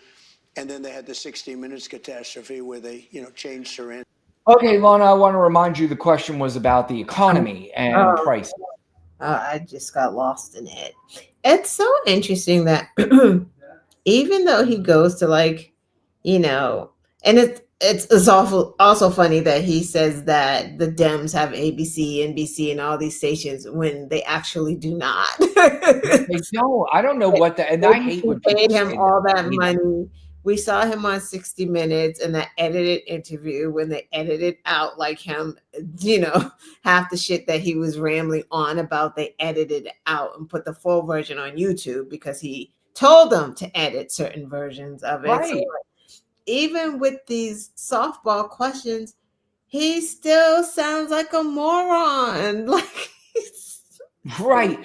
And then they had the 60 Minutes catastrophe where they, changed her in. Okay, Lana, I want to remind you the question was about the economy and prices. I just got lost in it. It's so interesting that even though he goes to and it's also funny that he says that the Dems have ABC, NBC, and all these stations when they actually do not. They don't. I don't know what that. And I hate when people paid him say all that that. money. We saw him on 60 Minutes in that edited interview when they edited out him, half the shit that he was rambling on about, they edited out and put the full version on YouTube because he told them to edit certain versions of it. Right. So even with these softball questions, he still sounds like a moron. Right.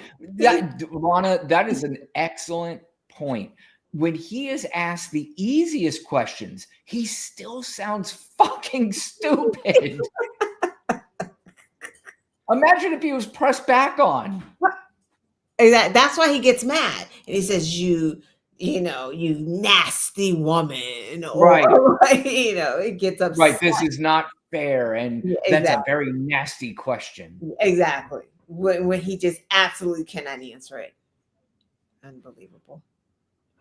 Lana, that is an excellent point. When he is asked the easiest questions, he still sounds fucking stupid. Imagine if he was pressed back on. That's why he gets mad. And he says, you nasty woman. Right. It gets upset. Right. This is not fair. And that's a very nasty question. Exactly. When he just absolutely cannot answer it. Unbelievable.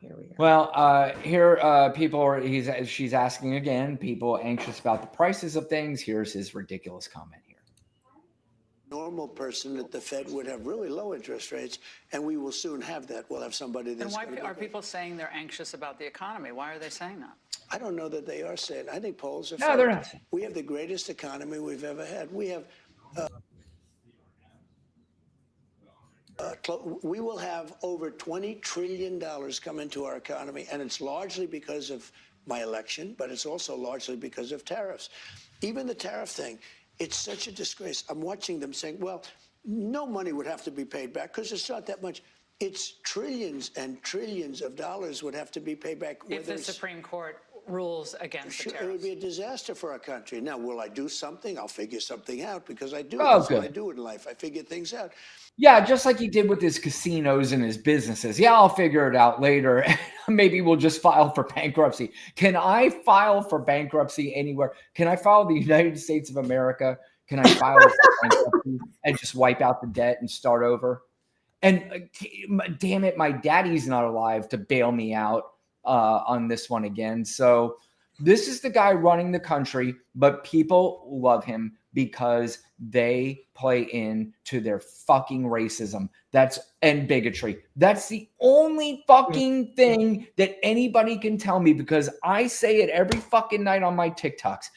Here we go. Well, she's asking again, people anxious about the prices of things. Here's his ridiculous comment here. Normal person at the Fed would have really low interest rates, and we will soon have that. We'll have somebody that's. Then why are people saying they're anxious about the economy? Why are they saying that? I don't know that they are saying. I think polls are. No, they're not. We have the greatest economy we've ever had. We have. We will have over $20 trillion come into our economy, and it's largely because of my election, but it's also largely because of tariffs. Even the tariff thing, it's such a disgrace. I'm watching them saying, well, no money would have to be paid back because it's not that much. It's trillions and trillions of dollars would have to be paid back. If the Supreme Court rules against the tariffs. It would be a disaster for our country. Now, will I do something? I'll figure something out because I do. Oh, That's good. what I do in life. I figure things out. Yeah, just like he did with his casinos and his businesses. Yeah, I'll figure it out later. Maybe we'll just file for bankruptcy. Can I file for bankruptcy anywhere? Can I file the United States of America? Can I file for bankruptcy and just wipe out the debt and start over? And damn it, my daddy's not alive to bail me out on this one again. So this is the guy running the country, but people love him because they play into their fucking racism. And bigotry. That's the only fucking thing that anybody can tell me, because I say it every fucking night on my TikToks.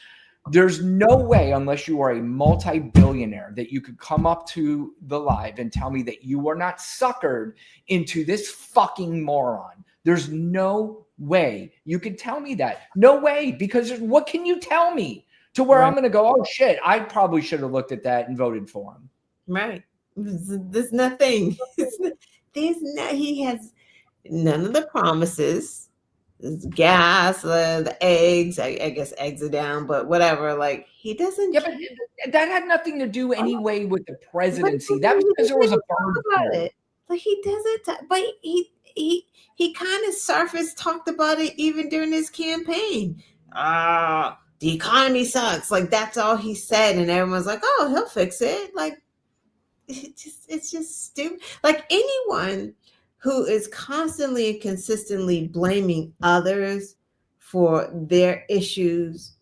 There's no way, unless you are a multi-billionaire, that you could come up to the live and tell me that you are not suckered into this fucking moron. There's no way you could tell me that. No way, because what can you tell me to where I'm going to go, oh shit, I probably should have looked at that and voted for him. Right. There's nothing. He has none of the promises. There's gas, the eggs. I guess eggs are down, but whatever. Like, he doesn't. Yeah, but that had nothing to do anyway with the presidency. That was because there was a bird about it. Like, he doesn't. But he kind of talked about it even during his campaign. The economy sucks. Like, that's all he said, and everyone's like, "Oh, he'll fix it." Like, it's just stupid. Like, anyone who is constantly and consistently blaming others for their issues,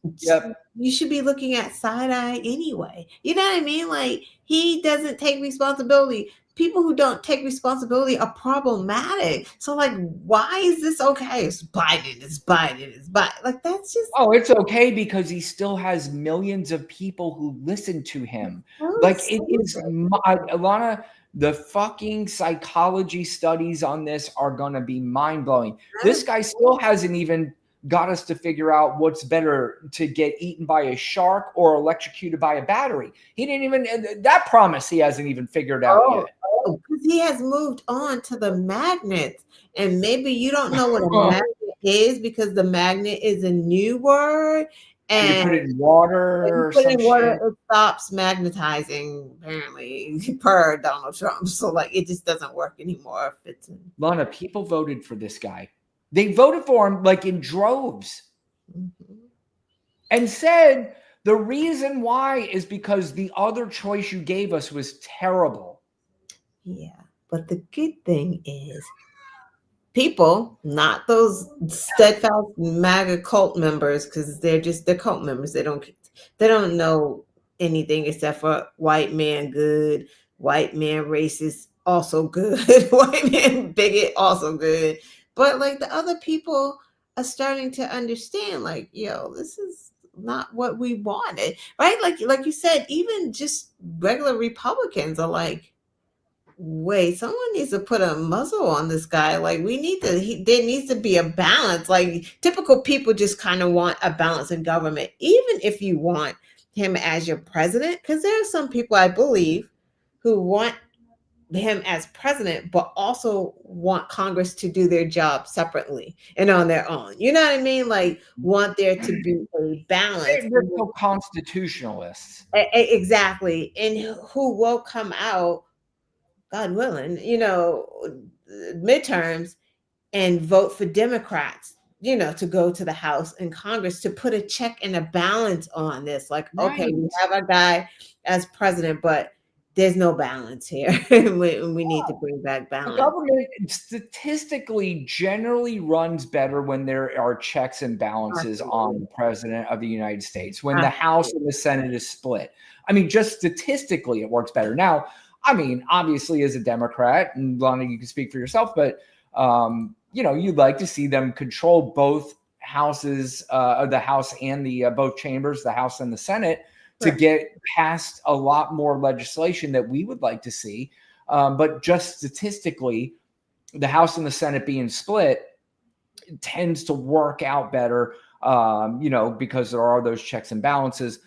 you should be looking at side eye anyway. You know what I mean? Like, he doesn't take responsibility. People who don't take responsibility are problematic. So, like, why is this okay? It's Biden. It's Biden. It's Biden. Like, that's just. Oh, it's okay because he still has millions of people who listen to him. So Like, it is, stupid. Alana, the fucking psychology studies on this are going to be mind blowing. This guy still hasn't even got us to figure out what's better, to get eaten by a shark or electrocuted by a battery. He didn't even, that promise he hasn't even figured out yet. Because he has moved on to the magnets. And maybe you don't know what a magnet is, because the magnet is a new word. And you And put it in water or put some in water, shit. it stops magnetizing, apparently, per Donald Trump. So, like, it just doesn't work anymore. If it's Lana, people voted for this guy. They voted for him like in droves. And said the reason why is because the other choice you gave us was terrible. Yeah, but the good thing is, people, not those steadfast MAGA cult members, because they're cult members. They don't know anything except for white man good, white man racist, also good, white man bigot, also good. But, like, the other people are starting to understand, like, yo, this is not what we wanted, right? Like you said, even just regular Republicans are like, wait, someone needs to put a muzzle on this guy. Like, there needs to be a balance. Like, typical people just kind of want a balance in government, even if you want him as your president, because there are some people, I believe, who want him as president, but also want Congress to do their job separately and on their own. You know what I mean? Like, want there to be a balance. They're so constitutionalists. Exactly. And who will come out, God willing, midterms, and vote for Democrats, to go to the House and Congress to put a check and a balance on this. Like, okay, we have a guy as president, but there's no balance here. we need to bring back balance. The government statistically generally runs better when there are checks and balances on the president of the United States, when the House and the Senate is split. I mean, just statistically, it works better. Now, I mean, obviously, as a Democrat, and Lana, you can speak for yourself, but you'd like to see them control both houses, the House and the both chambers, the House and the Senate, to get past a lot more legislation that we would like to see. But just statistically, the House and the Senate being split tends to work out better, because there are those checks and balances.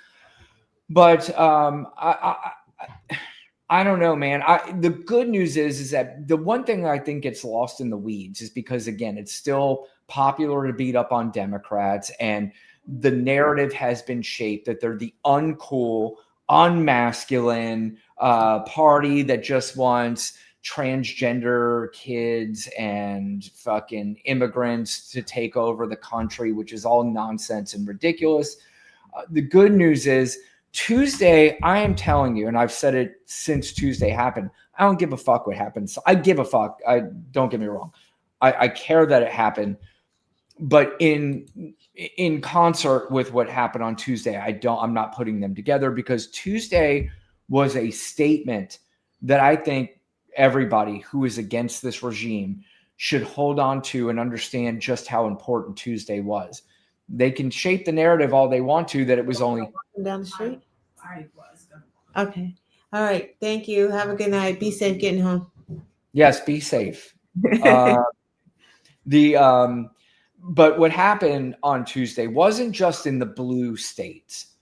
But I don't know, man. The good news is that the one thing I think gets lost in the weeds is because, again, it's still popular to beat up on Democrats, and the narrative has been shaped that they're the uncool, unmasculine party that just wants transgender kids and fucking immigrants to take over the country, which is all nonsense and ridiculous. The good news is, Tuesday, I am telling you, and I've said it since Tuesday happened, I don't give a fuck what happens. I give a fuck. Don't get me wrong. I care that it happened. But in concert with what happened on Tuesday, I'm not putting them together, because Tuesday was a statement that I think everybody who is against this regime should hold on to and understand just how important Tuesday was. They can shape the narrative all they want to, that it was only down the street. Okay. All right. Thank you. Have a good night. Be safe getting home. Yes, be safe. But what happened on Tuesday wasn't just in the blue states.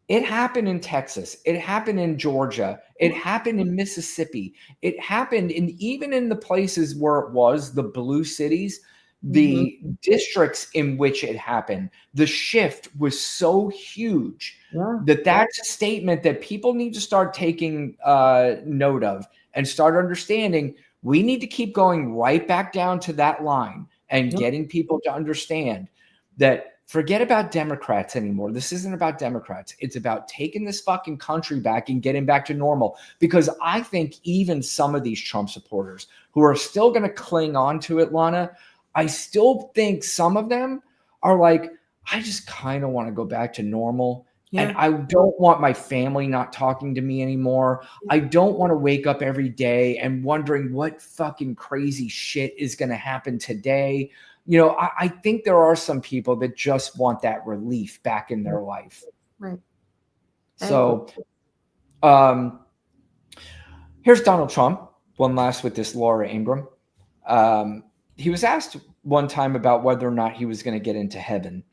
It happened in Texas. It happened in Georgia. It happened in Mississippi. It happened even in the places where it was the blue cities, the districts in which it happened. The shift was so huge that's a statement that people need to start taking note of and start understanding. We need to keep going right back down to that line and getting people to understand that forget about Democrats anymore. This isn't about Democrats. It's about taking this fucking country back and getting back to normal. Because I think even some of these Trump supporters who are still going to cling on to it, Lana, I still think some of them are like, I just kind of want to go back to normal. And I don't want my family not talking to me anymore. I don't want to wake up every day and wondering what fucking crazy shit is going to happen today. You know, I think there are some people that just want that relief back in their life. Right. So here's Donald Trump, one last with this Laura Ingraham. He was asked one time about whether or not he was going to get into heaven.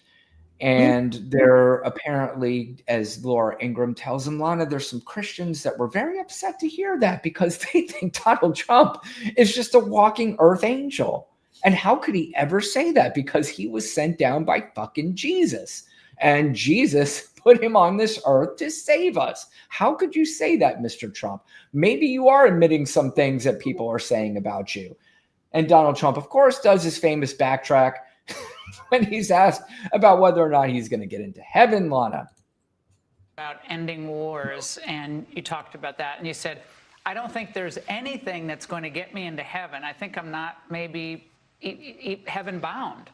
And there apparently, as Laura Ingraham tells him, Lana, there's some Christians that were very upset to hear that because they think Donald Trump is just a walking earth angel. And how could he ever say that? Because he was sent down by fucking Jesus. And Jesus put him on this earth to save us. How could you say that, Mr. Trump? Maybe you are admitting some things that people are saying about you. And Donald Trump, of course, does his famous backtrack when he's asked about whether or not he's going to get into heaven, Lana. About ending wars, and you talked about that, and you said, I don't think there's anything that's going to get me into heaven. I think I'm not maybe heaven bound.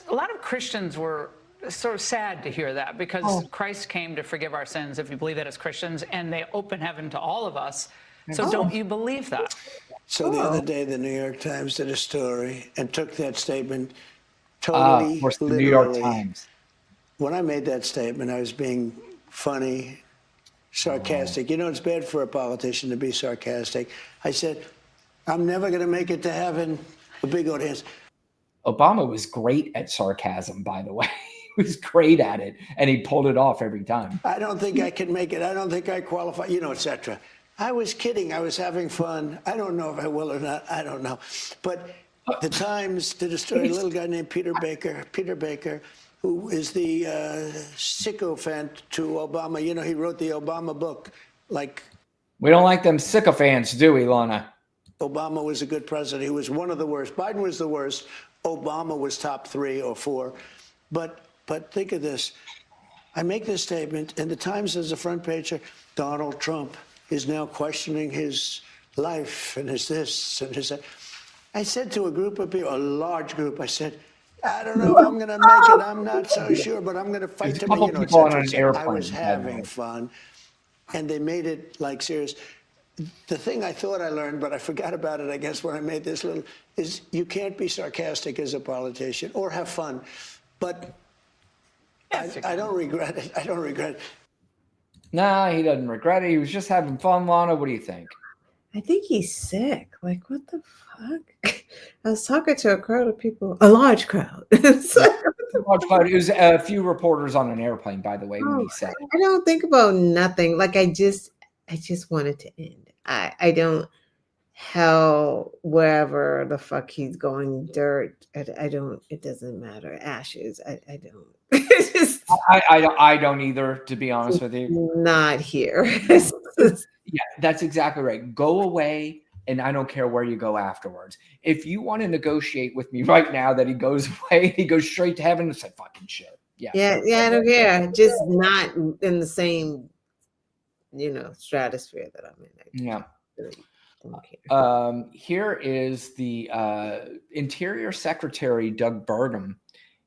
A lot of Christians were sort of sad to hear that because Christ came to forgive our sins, if you believe that as Christians, and they open heaven to all of us. So don't you believe that? So the other day, the New York Times did a story and took that statement totally of course, the literally. New York Times. When I made that statement, I was being funny, sarcastic. You know, it's bad for a politician to be sarcastic. I said, I'm never going to make it to heaven. A big audience. Obama was great at sarcasm, by the way. He was great at it, and he pulled it off every time. I don't think I can make it. I don't think I qualify, you know, etc. I was kidding. I was having fun. I don't know if I will or not. I don't know. But the Times did a story, a little guy named Peter Baker, who is the sycophant to Obama. You know, he wrote the Obama book. Like, we don't like them sycophants, do we, Lana? Obama was a good president. He was one of the worst. Biden was the worst. Obama was top 3 or 4. But think of this. I make this statement, and the Times has a front page. Donald Trump is now questioning his life and his this and his that. I said to a group of people, a large group, I said, I don't know if I'm going to make it. I'm not so sure, but I'm going to fight to be, you know, etc. I was having fun, and they made it like serious. The thing I thought I learned, but I forgot about it, I guess, when I made this little, is you can't be sarcastic as a politician or have fun. But I don't regret it. I don't regret it. Nah, he doesn't regret it. He was just having fun, Lana. What do you think? I think he's sick. Like, what the fuck? I was talking to a crowd of people, a large crowd. It's like, It was a few reporters on an airplane, by the way, when he said it. I don't think about nothing. Like, I just want it to end. I don't, hell, wherever the fuck he's going, dirt. I don't, it doesn't matter. Ashes. I don't. It's just, I don't either, to be honest with you. Not here. Yeah, that's exactly right. Go away, and I don't care where you go afterwards. If you want to negotiate with me right now that he goes away, he goes straight to heaven, it's like fucking shit. Yeah, I don't care. Just not in the same, you know, stratosphere that I'm in. Yeah. Really don't care. Here is the Interior Secretary, Doug Burgum.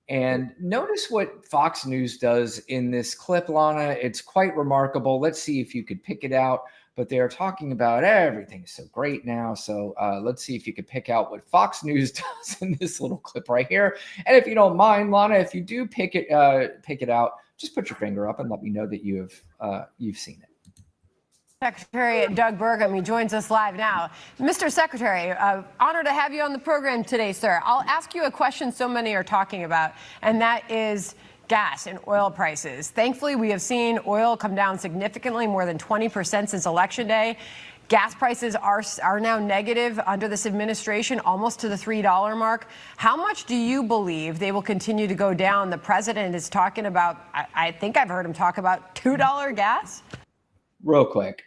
And notice what Fox News does in this clip, Lana. It's quite remarkable. Let's see if you could pick it out. But they're talking about everything is so great now. So let's see if you could pick out what Fox News does in this little clip right here. And if you don't mind, Lana, if you do pick it out, just put your finger up and let me know that you've seen it. Secretary Doug Burgum, he joins us live now. Mr. Secretary, honor to have you on the program today, sir. I'll ask you a question so many are talking about, and that is gas and oil prices. Thankfully, we have seen oil come down significantly, more than 20% since Election Day. Gas prices are now negative under this administration, almost to the $3 mark. How much do you believe they will continue to go down? The president is talking about, I think I've heard him talk about $2 gas. Real quick.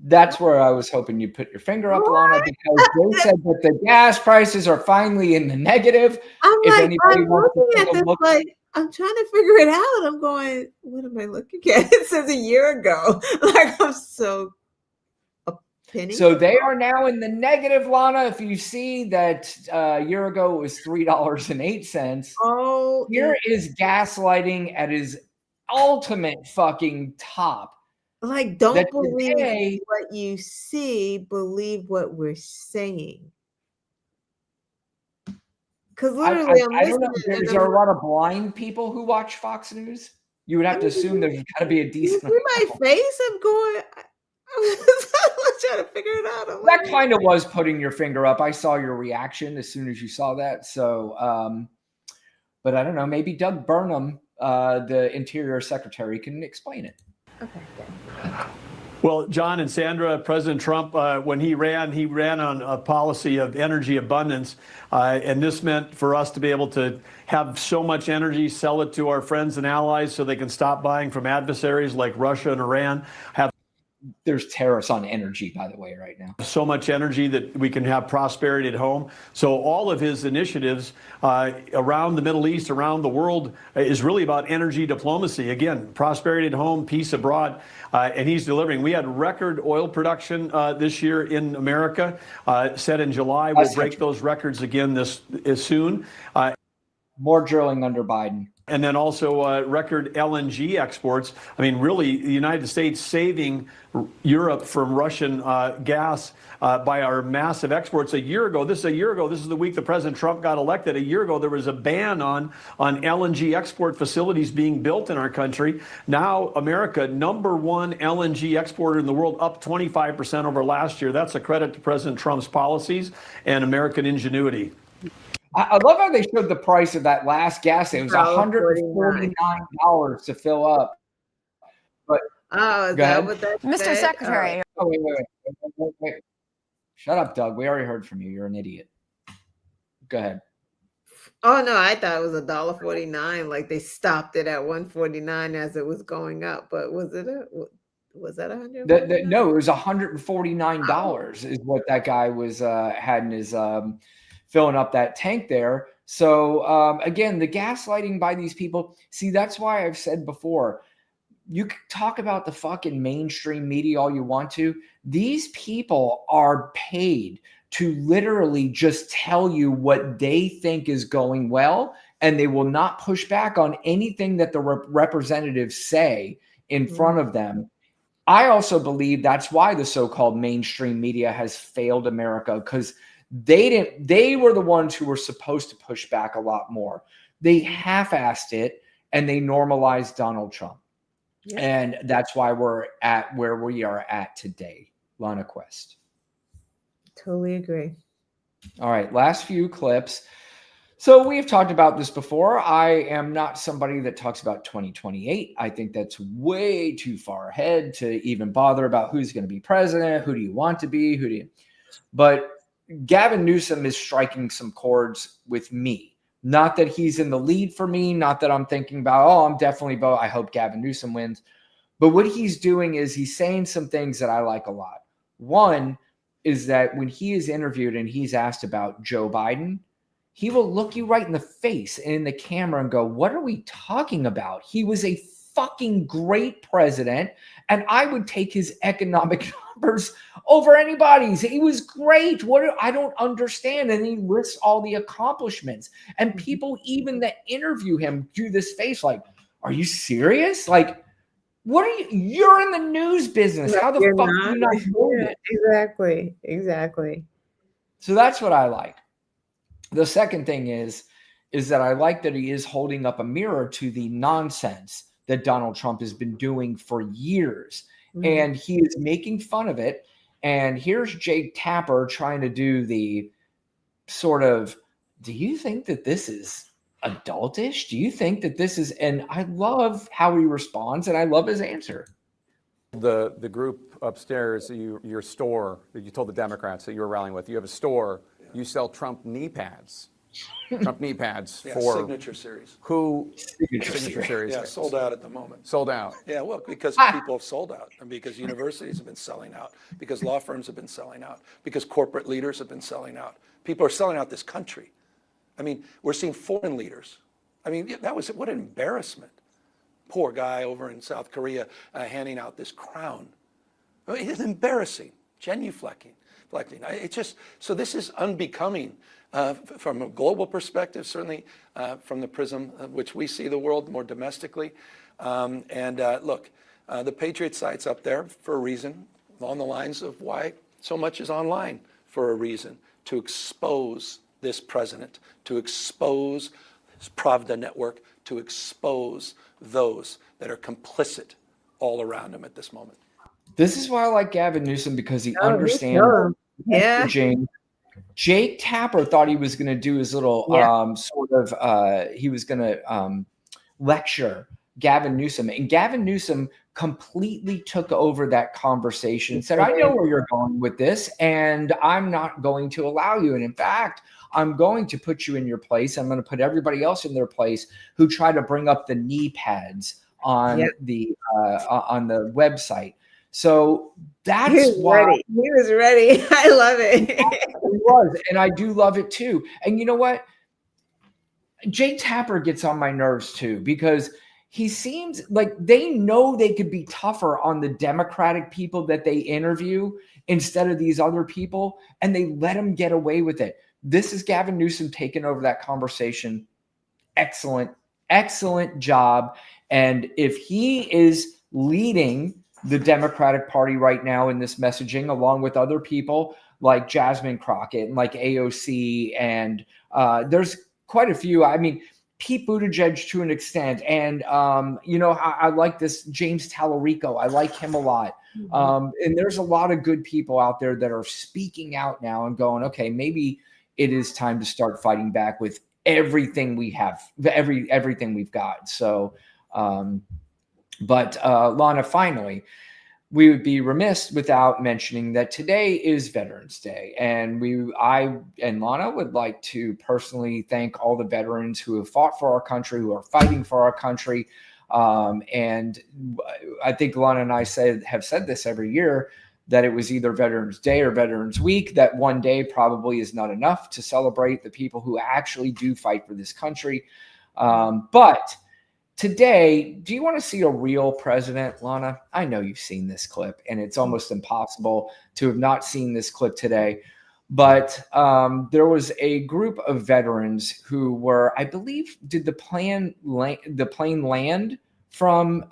That's where I was hoping you put your finger up, Lana, because they said that the gas prices are finally in the negative. I'm wants looking at this like, I'm trying to figure it out. I'm going, what am I looking at? It says a year ago. Like, I'm so a penny. So they are now in the negative, Lana. If you see that a year ago it was $3.08. Oh, here is gaslighting at its ultimate fucking top. Like, don't That believe today, what you see, believe what we're saying. Because literally, I'm I don't know. listening and Is I'm there a like, lot of blind people who watch Fox News? You would I have to mean, assume there's got to be a you decent see my amount. face? I'm going, I'm trying to figure it out. I'm That like, kind of was putting your finger up. I saw your reaction as soon as you saw that. So, but I don't know. Maybe Doug Burnham, the Interior Secretary, can explain it. okay. Well, John and Sandra, President Trump, when he ran on a policy of energy abundance. And this meant for us to be able to have so much energy, sell it to our friends and allies so they can stop buying from adversaries like Russia and Iran. There's tariffs on energy, by the way, right now. So much energy that we can have prosperity at home. So all of his initiatives around the Middle East, around the world, is really about energy diplomacy. Again, prosperity at home, peace abroad, and he's delivering. We had record oil production this year in America, set in July. We'll break those records again this soon. More drilling under Biden. And then also record LNG exports. I mean, really, the United States saving Europe from Russian gas by our massive exports. A year ago, this is the week that President Trump got elected. A year ago, there was a ban on LNG export facilities being built in our country. Now, America, #1 LNG exporter in the world, up 25% over last year. That's a credit to President Trump's policies and American ingenuity. I love how they showed the price of that last gas. It was $149 to fill up. But is that what that Mr. said? Secretary. Oh, wait. Shut up, Doug. We already heard from you. You're an idiot. Go ahead. Oh no, I thought it was $1.49. Like they stopped it at $1.49 as it was going up. But was that $100? No, it was $149 is what that guy was had in his filling up that tank there. So again, the gaslighting by these people. See, that's why I've said before, you can talk about the fucking mainstream media all you want to. These people are paid to literally just tell you what they think is going well, and they will not push back on anything that the representatives say in front of them. I also believe that's why the so-called mainstream media has failed America, because they were the ones who were supposed to push back a lot more. They half-assed it, and they normalized Donald Trump. Yeah. And that's why we're at where we are at today. Lana Quest. Totally agree. All right, last few clips. So we've talked about this before. I am not somebody that talks about 2028. I think that's way too far ahead to even bother about who's going to be president, who do you want to be, But Gavin Newsom is striking some chords with me. Not that he's in the lead for me, not that I'm thinking about, I'm definitely vote. I hope Gavin Newsom wins. But what he's doing is he's saying some things that I like a lot. One is that when he is interviewed and he's asked about Joe Biden, he will look you right in the face and in the camera and go, what are we talking about? He was a fucking great president, and I would take his economic numbers over anybody's. He was great. I don't understand. And he lists all the accomplishments. And people even that interview him do this face like, are you serious? Like, what are you're in the news business. How the fuck do you not know it? Exactly. So that's what I like. The second thing is that I like that he is holding up a mirror to the nonsense that Donald Trump has been doing for years. And he is making fun of it. And here's Jake Tapper trying to do the sort of, do you think that this is adultish? Do you think that this is, and I love how he responds and I love his answer. The group upstairs, your store that you told the Democrats that you were rallying with, you have a store, you sell Trump knee pads. Trump knee pads for Signature Series. Signature Series. Yeah, sold out at the moment. Sold out. Yeah, well, because people have sold out, and because universities have been selling out, because law firms have been selling out, because corporate leaders have been selling out. People are selling out this country. I mean, we're seeing foreign leaders. I mean, what an embarrassment. Poor guy over in South Korea handing out this crown. I mean, it's embarrassing, genuflecting. It's just, so this is unbecoming from a global perspective, certainly from the prism of which we see the world more domestically. Look, the Patriot site's up there for a reason, along the lines of why so much is online, for a reason, to expose this president, to expose this Pravda network, to expose those that are complicit all around him at this moment. This is why I like Gavin Newsom, because he Oh, understands yeah. messaging. Jake Tapper thought he was going to do his little he was going to lecture Gavin Newsom, and Gavin Newsom completely took over that conversation and said, I know where you're going with this, and I'm not going to allow you. And in fact, I'm going to put you in your place. I'm going to put everybody else in their place who try to bring up the knee pads on the website. So that's why he was ready. I love it. He was, and I do love it too. And you know what? Jake Tapper gets on my nerves too, because he seems like they know they could be tougher on the Democratic people that they interview instead of these other people, and they let him get away with it. This is Gavin Newsom taking over that conversation. Excellent, excellent job. And if he is leading the Democratic Party right now in this messaging, along with other people like Jasmine Crockett and like AOC, and there's quite a few. I mean, Pete Buttigieg to an extent. And, I like this James Tallarico. I like him a lot. And there's a lot of good people out there that are speaking out now and going, okay, maybe it is time to start fighting back with everything we have, everything we've got. So, Lana, finally, we would be remiss without mentioning that today is Veterans Day. And I and Lana would like to personally thank all the veterans who have fought for our country, who are fighting for our country. And I think Lana and I have said this every year, that it was either Veterans Day or Veterans Week, that one day probably is not enough to celebrate the people who actually do fight for this country. But today, do you want to see a real president, Lana? I know you've seen this clip, and it's almost impossible to have not seen this clip today. But there was a group of veterans who were, I believe, did the plane land from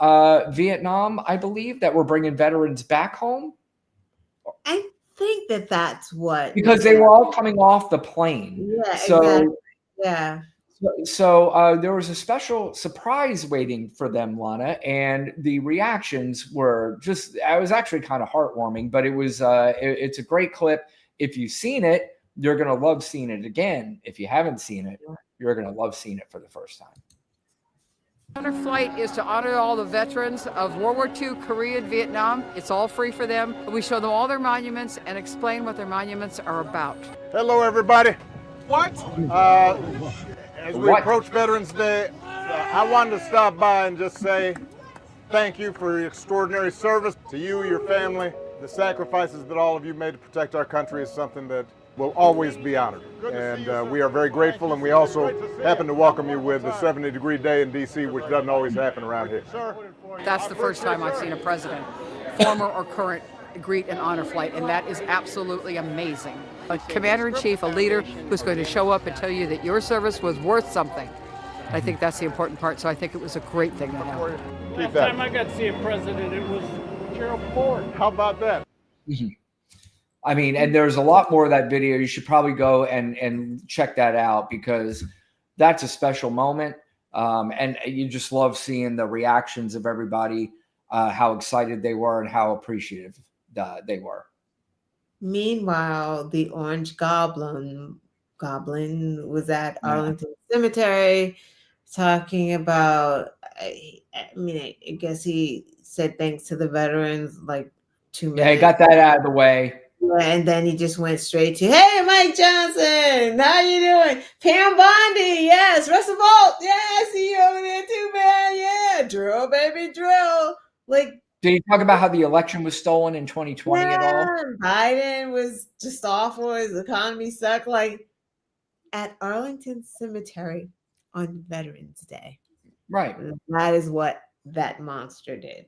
Vietnam, I believe, that were bringing veterans back home? I think that's what. Because they were all coming off the plane. Yeah, so, exactly. Yeah. So there was a special surprise waiting for them, Lana, and the reactions were I was actually kind of heartwarming, but it was, it's a great clip. If you've seen it, you're going to love seeing it again. If you haven't seen it, you're going to love seeing it for the first time. Honor flight is to honor all the veterans of World War II, Korea, and Vietnam. It's all free for them. We show them all their monuments and explain what their monuments are about. Hello, everybody. As we approach Veterans Day, I wanted to stop by and just say thank you for your extraordinary service to you, your family. The sacrifices that all of you made to protect our country is something that will always be honored. And we are very grateful, and we also happen to welcome you with a 70-degree day in D.C., which doesn't always happen around here. That's the first time I've seen a president, former or current, greet an honor flight, and that is absolutely amazing. A commander-in-chief, a leader who's going to show up and tell you that your service was worth something. I think that's the important part, so I think it was a great thing that happened. Last time I got to see a president, it was Gerald Ford. How about that? I mean, and there's a lot more of that video. You should probably go and check that out, because that's a special moment. And you just love seeing the reactions of everybody, how excited they were and how appreciative they were. Meanwhile, the Orange Goblin was at Arlington Cemetery talking about, I guess he said thanks to the veterans like 2 minutes. Yeah, he got that out of the way. Yeah, and then he just went straight to, hey, Mike Johnson, how you doing? Pam Bondi, yes. Russell Bolt, yeah, I see you over there too, man. Yeah, drill, baby, drill. Like, did he talk about how the election was stolen in 2020 at all? Biden was just awful. His economy sucked. Like, at Arlington Cemetery on Veterans Day. Right. That is what that monster did.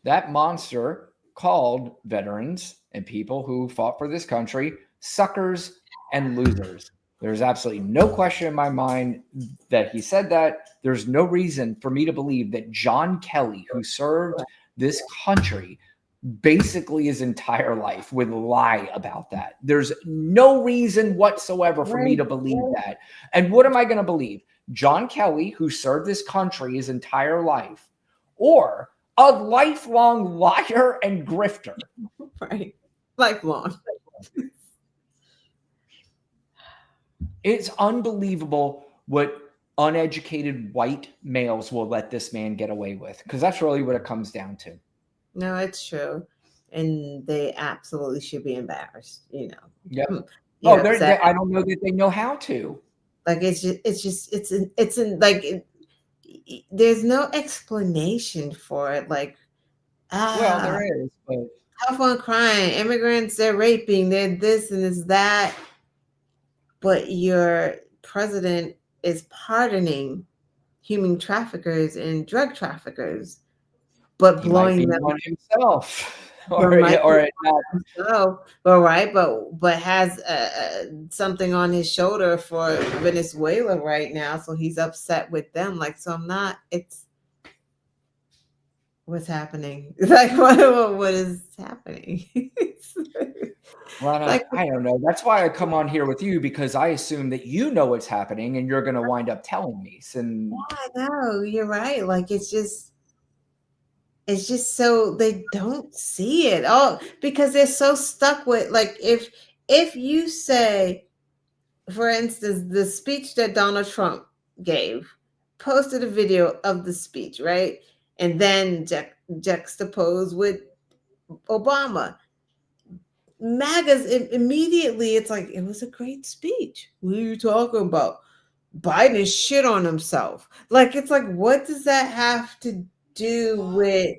That monster called veterans and people who fought for this country suckers and losers. There's absolutely no question in my mind that he said that. There's no reason for me to believe that John Kelly, who served this country basically his entire life, would lie about that. There's no reason whatsoever for me to believe that. And what am I going to believe? John Kelly, who served this country his entire life, or a lifelong liar and grifter? Right. Lifelong. It's unbelievable what uneducated white males will let this man get away with, because that's really what it comes down to. No, it's true. And they absolutely should be embarrassed, you know. Yeah. Oh, I don't know that they know how to. Like, there's no explanation for it. Like, well, there is, but tough on crime, immigrants, they're raping, they're this and it's that. But your president is pardoning human traffickers and drug traffickers, but he blowing might be them one himself. but has something on his shoulder for Venezuela right now, so he's upset with them. Like, so it's what's happening? Like, what is happening? Well, I don't know. That's why I come on here with you, because I assume that you know what's happening and you're going to wind up telling me. And I know, you're right. Like, it's just so they don't see it all because they're so stuck with, like, if you say, for instance, the speech that Donald Trump gave, posted a video of the speech, right? And then juxtaposed with Obama. MAGA's immediately, it's like, it was a great speech. What are you talking about? Biden is shit on himself. Like, it's like, what does that have to do with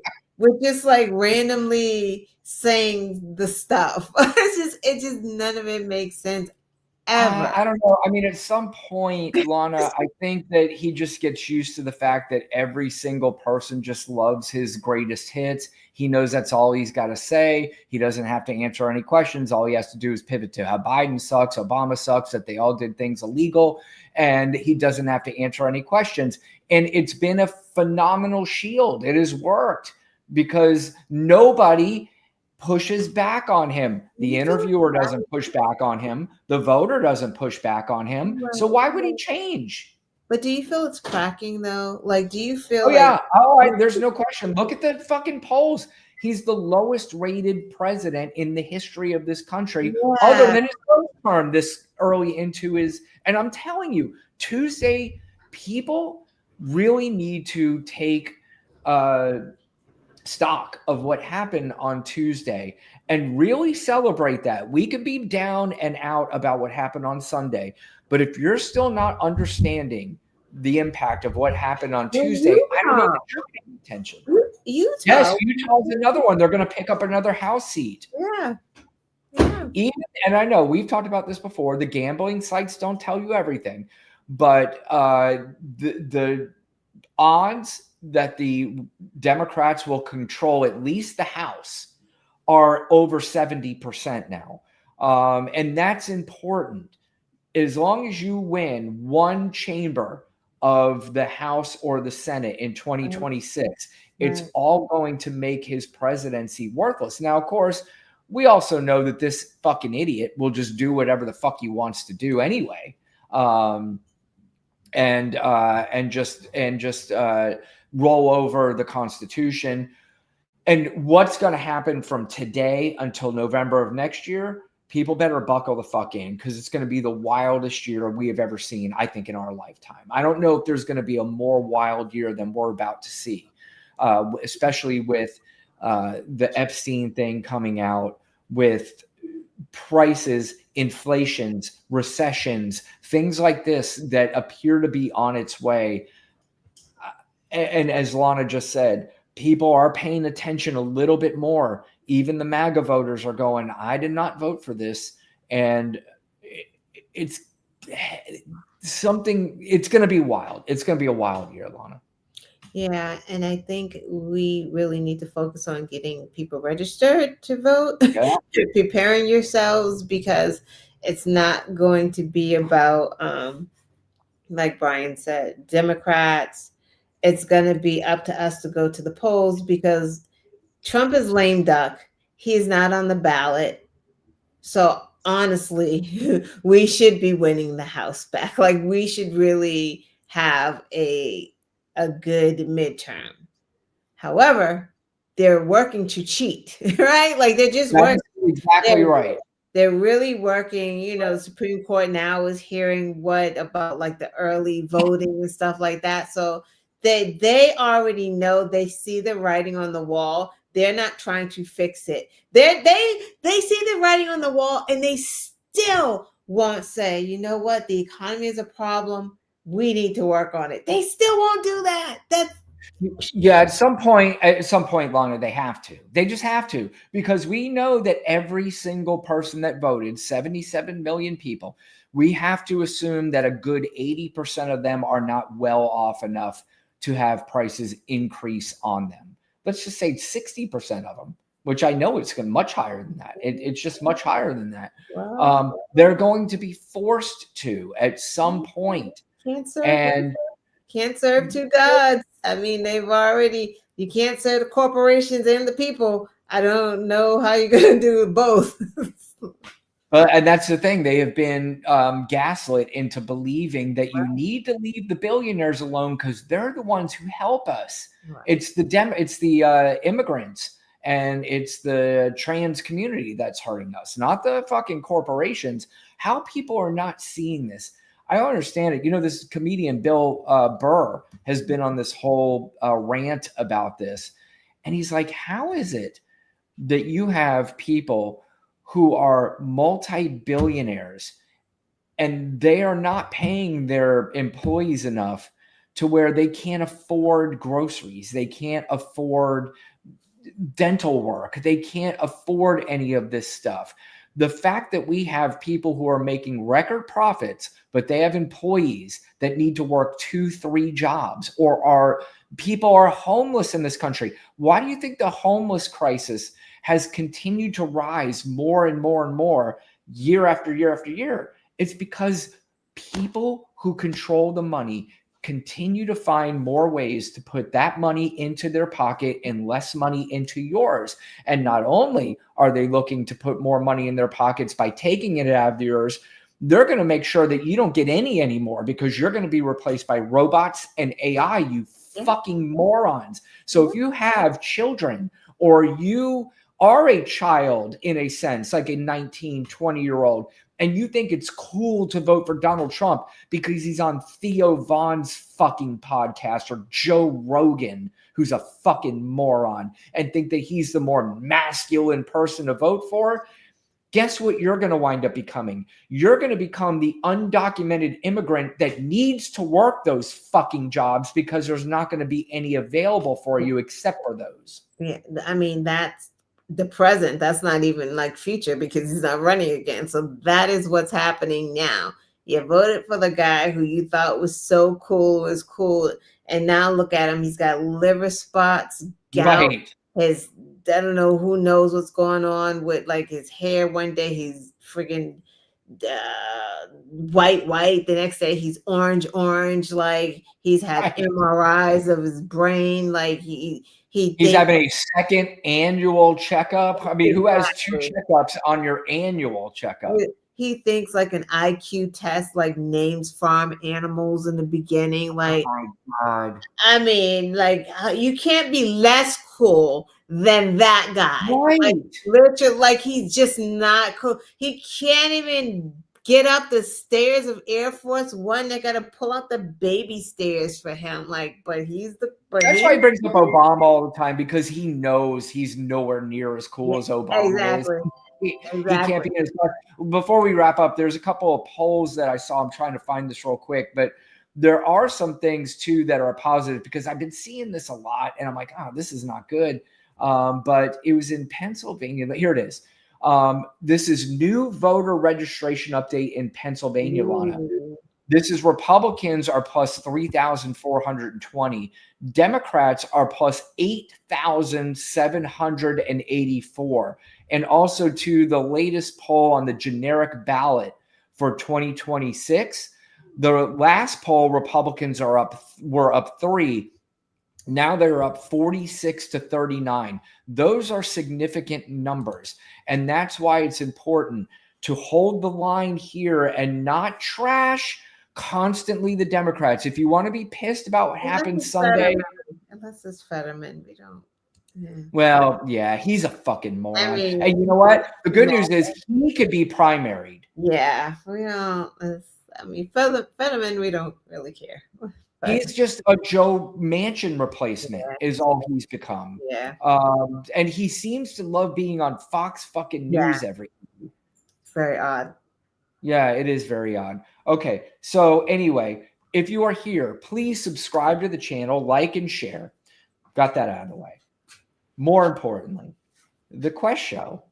just like randomly saying the stuff? It's just none of it makes sense ever. I don't know. I mean, at some point, Lana, I think that he just gets used to the fact that every single person just loves his greatest hits. He knows that's all he's got to say. He doesn't have to answer any questions. All he has to do is pivot to how Biden sucks, Obama sucks, that they all did things illegal, and he doesn't have to answer any questions. And it's been a phenomenal shield. It has worked because nobody pushes back on him. The interviewer doesn't push back on him. The voter doesn't push back on him. So why would he change? But do you feel it's cracking though? Like, do you feel there's no question. Look at the fucking polls. He's the lowest rated president in the history of this country, other than his first term this early into his. And I'm telling you, Tuesday, people really need to take stock of what happened on Tuesday and really celebrate that. We could be down and out about what happened on Sunday, but if you're still not understanding the impact of what happened on Tuesday, I don't know that you're paying attention. Utah. Yes, Utah's another one. They're going to pick up another House seat. Yeah. And I know we've talked about this before. The gambling sites don't tell you everything, but the odds that the Democrats will control at least the House are over 70% now. And that's important. As long as you win one chamber of the House or the Senate in 2026, it's all going to make his presidency worthless. Now, of course, we also know that this fucking idiot will just do whatever the fuck he wants to do anyway. And just roll over the Constitution. And what's going to happen from today until November of next year? People better buckle the fuck in, because it's going to be the wildest year we have ever seen, I think, in our lifetime. I don't know if there's going to be a more wild year than we're about to see, especially with the Epstein thing coming out, with prices, inflations, recessions, things like this that appear to be on its way. And as Lana just said, people are paying attention a little bit more. Even the MAGA voters are going, I did not vote for this. And it's something, it's going to be wild. It's going to be a wild year, Lana. Yeah, and I think we really need to focus on getting people registered to vote, preparing yourselves, because It's not going to be about, like Brian said, Democrats. It's going to be up to us to go to the polls because Trump is lame duck. He's not on the ballot. So honestly, we should be winning the House back. Like we should really have a good midterm. However, they're working to cheat, right? Like they're just working. Exactly right. They're really working. You know, the Supreme Court now is hearing what about like the early voting and stuff like that. So they already know, they see the writing on the wall. They're not trying to fix it. They see the writing on the wall and they still won't say, you know what, the economy is a problem. We need to work on it. They still won't do that. Yeah, at some point, Lana, they have to. They just have to, because we know that every single person that voted, 77 million people, we have to assume that a good 80% of them are not well off enough to have prices increase on them. Let's just say 60% of them, which I know it's much higher than that. It's just much higher than that. Wow. They're going to be forced to at some point. Can't serve two gods. I mean, you can't serve the corporations and the people. I don't know how you're going to do both. And that's the thing. They have been gaslit into believing that you need to leave the billionaires alone because they're the ones who help us. Right. It's the immigrants and it's the trans community that's hurting us, not the fucking corporations. How people are not seeing this. I don't understand it. You know, this comedian, Bill Burr, has been on this whole rant about this. And he's like, how is it that you have people who are multi-billionaires and they are not paying their employees enough to where they can't afford groceries? They can't afford dental work. They can't afford any of this stuff. The fact that we have people who are making record profits, but they have employees that need to work 2-3 jobs, or people are homeless in this country. Why do you think the homeless crisis has continued to rise more and more and more year after year after year? It's because people who control the money continue to find more ways to put that money into their pocket and less money into yours. And not only are they looking to put more money in their pockets by taking it out of yours, they're going to make sure that you don't get any anymore because you're going to be replaced by robots and AI, you fucking morons. So if you have children or you are a child in a sense, like a 19, 20-year-old, and you think it's cool to vote for Donald Trump because he's on Theo Vaughn's fucking podcast or Joe Rogan, who's a fucking moron, and think that he's the more masculine person to vote for, guess what you're going to wind up becoming? You're going to become the undocumented immigrant that needs to work those fucking jobs because there's not going to be any available for you except for those. Yeah, I mean, that's the present. That's not even like future because he's not running again. So that is what's happening now. You voted for the guy who you thought was so cool, and now look at him. He's got liver spots, gout, his, I don't know, who knows what's going on with like his hair. One day he's friggin' white. The next day he's orange. Like he's had MRIs of his brain. Like he's having a second annual checkup. I mean, who has 2 checkups on your annual checkup? He thinks like an IQ test, like names farm animals in the beginning. Like, oh my God. I mean, like you can't be less cool than that guy. Right. Like, literally, like he's just not cool. He can't even get up the stairs of Air Force One. They got to pull out the baby stairs for him. Like, but that's why he brings up Obama all the time, because he knows he's nowhere near as cool as Obama is. He can't be as much. Before we wrap up, there's a couple of polls that I saw. I'm trying to find this real quick, but there are some things too that are positive because I've been seeing this a lot, and I'm like, oh, this is not good. But it was in Pennsylvania. Here it is. This is new voter registration update in Pennsylvania, Lana. This is Republicans are plus 3,420. Democrats are plus 8,784. And also to the latest poll on the generic ballot for 2026, the last poll, Republicans were up 3. Now they're up 46 to 39. Those are significant numbers. And that's why it's important to hold the line here and not trash constantly the Democrats. If you want to be pissed about what happened Sunday. Unless it's Fetterman, we don't. Yeah. Well, yeah, he's a fucking moron. I mean, and you know what? The good news is he could be primaried. Yeah, we don't. I mean, Fetterman, we don't really care. But he's just a Joe Manchin replacement, is all he's become. Yeah. And he seems to love being on Fox fucking News every week. Very odd. Yeah, it is very odd. Okay, so anyway, if you are here, please subscribe to the channel, like and share. Got that out of the way. More importantly, the Quest Show,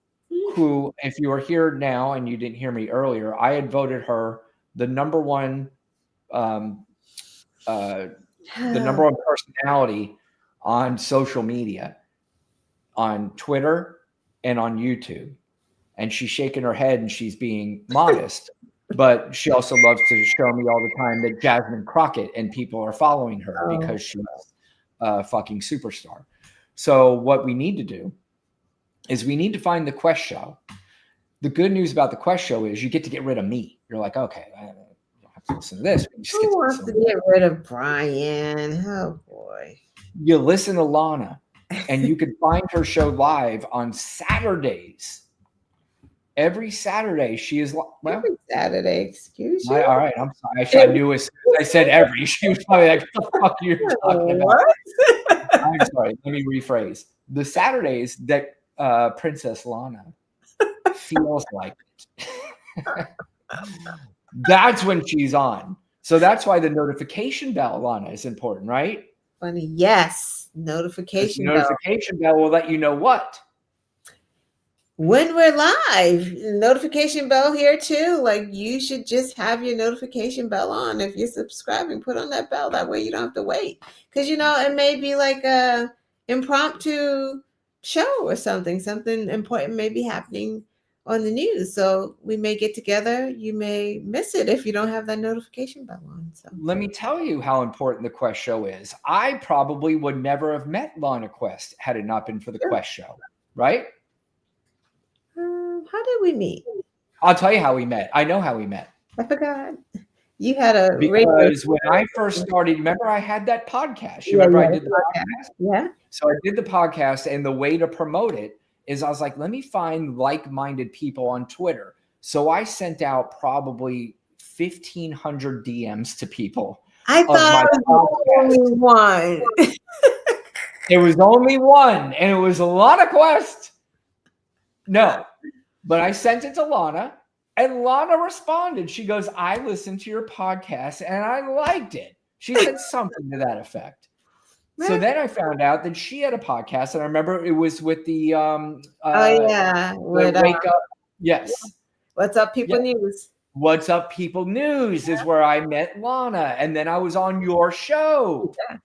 who, if you are here now and you didn't hear me earlier, I had voted her the number one personality on social media, on Twitter and on YouTube. And she's shaking her head and she's being modest, but she also loves to show me all the time that Jasmine Crockett and people are following her because she's a fucking superstar. So what we need to do is we need to find the Quest Show. The good news about the Quest Show is you get to get rid of me. You're like, okay, I don't have to listen to this. Who wants to get rid of Brian? Oh boy. You listen to Lana, and you can find her show live on Saturdays. Every Saturday, she is every Saturday. Excuse you. All right, I'm sorry. I knew as soon as I said every. She was probably like, "What the fuck are you talking about?" I'm sorry. Let me rephrase. The Saturdays that Princess Lana feels like it. That's when she's on. So that's why the notification bell, Lana, is important, right? Funny, yes. Notification bell. Notification bell will let you know what. When we're live, notification bell here too. Like you should just have your notification bell on. If you're subscribing, put on that bell. That way you don't have to wait. Because it may be like a impromptu show or something. Something important may be happening on the news. So we may get together. You may miss it if you don't have that notification bell on. So let me tell you how important the Quest Show is. I probably would never have met Lana Quest had it not been for the Quest Show, right? How did we meet? I'll tell you how we met. I know how we met. I forgot. You had a because when I first started, remember I had that podcast. You remember I did the podcast? Yeah. So I did the podcast, and the way to promote it is I was like, let me find like-minded people on Twitter. So I sent out probably 1,500 DMs to people. I thought it was only one. It was only one, and it was Lana Quest. No, but I sent it to Lana, and Lana responded. She goes, I listened to your podcast, and I liked it. She said something to that effect. So then I found out that she had a podcast, and I remember it was with the Wake Up. Yes. What's Up People News. What's Up People News is where I met Lana, and then I was on your show. Yeah.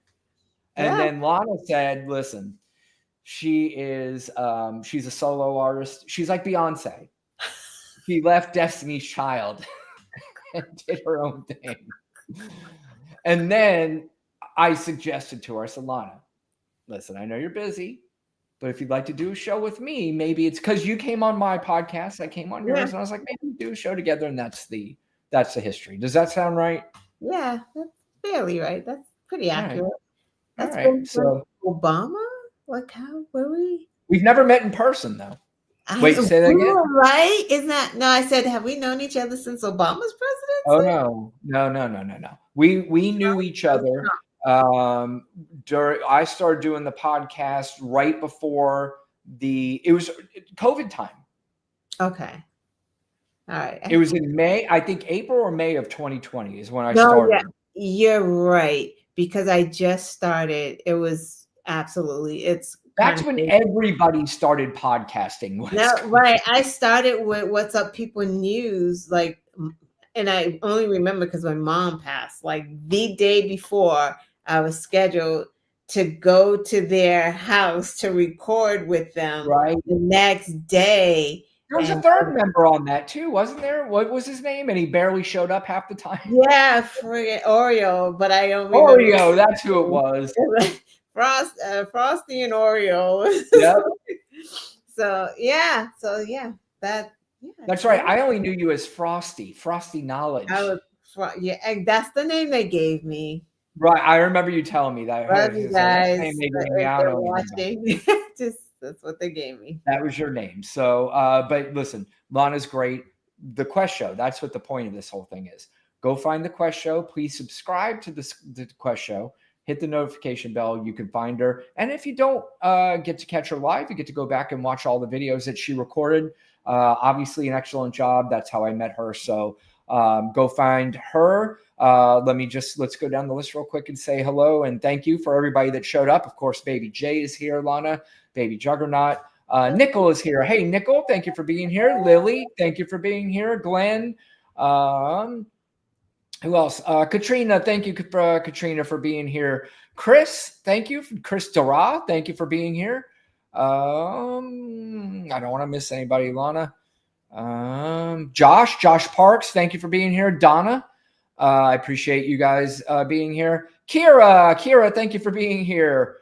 And then Lana said, listen, she's a solo artist. She's like Beyonce. She left Destiny's Child and did her own thing. And then I suggested to her, I said, Lana, listen, I know you're busy, but if you'd like to do a show with me, maybe it's because you came on my podcast, I came on yours, and I was like, maybe we do a show together, and that's the history. Does that sound right? Yeah, that's fairly right. That's pretty accurate. All right. So Obama? Like how were we? We've never met in person though. Wait, say that again. Right? Isn't that no? I said, have we known each other since Obama's presidency? Oh no. We knew each other. I started doing the podcast right before it was COVID time. Okay. All right. It was in May, I think April or May of 2020 is when I started. Yeah, you're right. Because I just started. It was absolutely. That's when everybody started podcasting. No, right. I started with What's Up People News like and I only remember because my mom passed. Like the day before, I was scheduled to go to their house to record with them Right. the next day. There was a third member on that too, wasn't there? What was his name? And he barely showed up half the time. Yeah, friggin' Oreo, but I don't remember. Oreo, that's who it was. Frosty and Oreo. Yep. So yeah, That's right. I only knew you as Frosty Knowledge. Yeah, and that's the name they gave me. Right. I remember you telling me that. Love you guys. If They're watching. That's what they gave me. That was your name. So, but listen, Lana's great. The Quest Show, that's what the point of this whole thing is. Go find the Quest Show. Please subscribe to the Quest Show. Hit the notification bell. You can find her. And if you don't get to catch her live, you get to go back and watch all the videos that she recorded. Obviously, an excellent job. That's how I met her. So go find her. Let's go down the list real quick and say hello and thank you for everybody that showed up. Of course, Baby Jay is here, Lana, Baby Juggernaut. Nickel is here. Hey, Nickel, thank you for being here. Lily, thank you for being here. Glenn, who else? Katrina, thank you, Katrina, for being here. Chris, thank you. Chris Dara, thank you for being here. I don't want to miss anybody, Lana. Josh Parks, thank you for being here. Donna, I appreciate you guys being here. Kira, thank you for being here.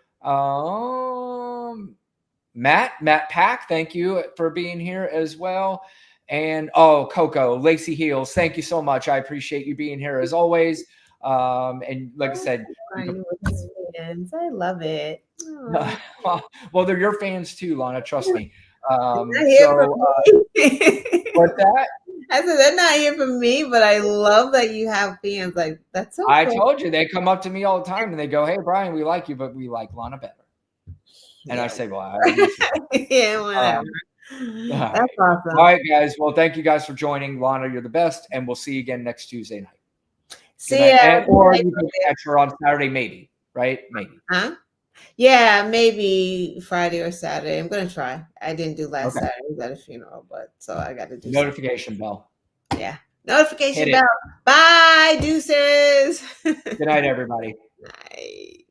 Matt Pack, thank you for being here as well. And Coco, Lacey Heels, thank you so much. I appreciate you being here as always. And like I said, fans. I love it. Well, they're your fans too, Lana. Trust me. What's that? I said they're not here for me, but I love that you have fans. Like that's so. I cool. told you they come up to me all the time and they go, "Hey, Brian, we like you, but we like Lana better." And I say, "Well, yeah, whatever." That's awesome. All right, guys. Well, thank you guys for joining. Lana, you're the best, and we'll see you again next Tuesday night. See ya. Or you can catch her on Saturday, maybe. Right? Maybe. Huh? Yeah, maybe Friday or Saturday. I'm gonna try. I didn't do last Saturday. I was at a funeral, but so I got to do notification bell. Yeah, notification bell. Bye, deuces. Good night, everybody. Night.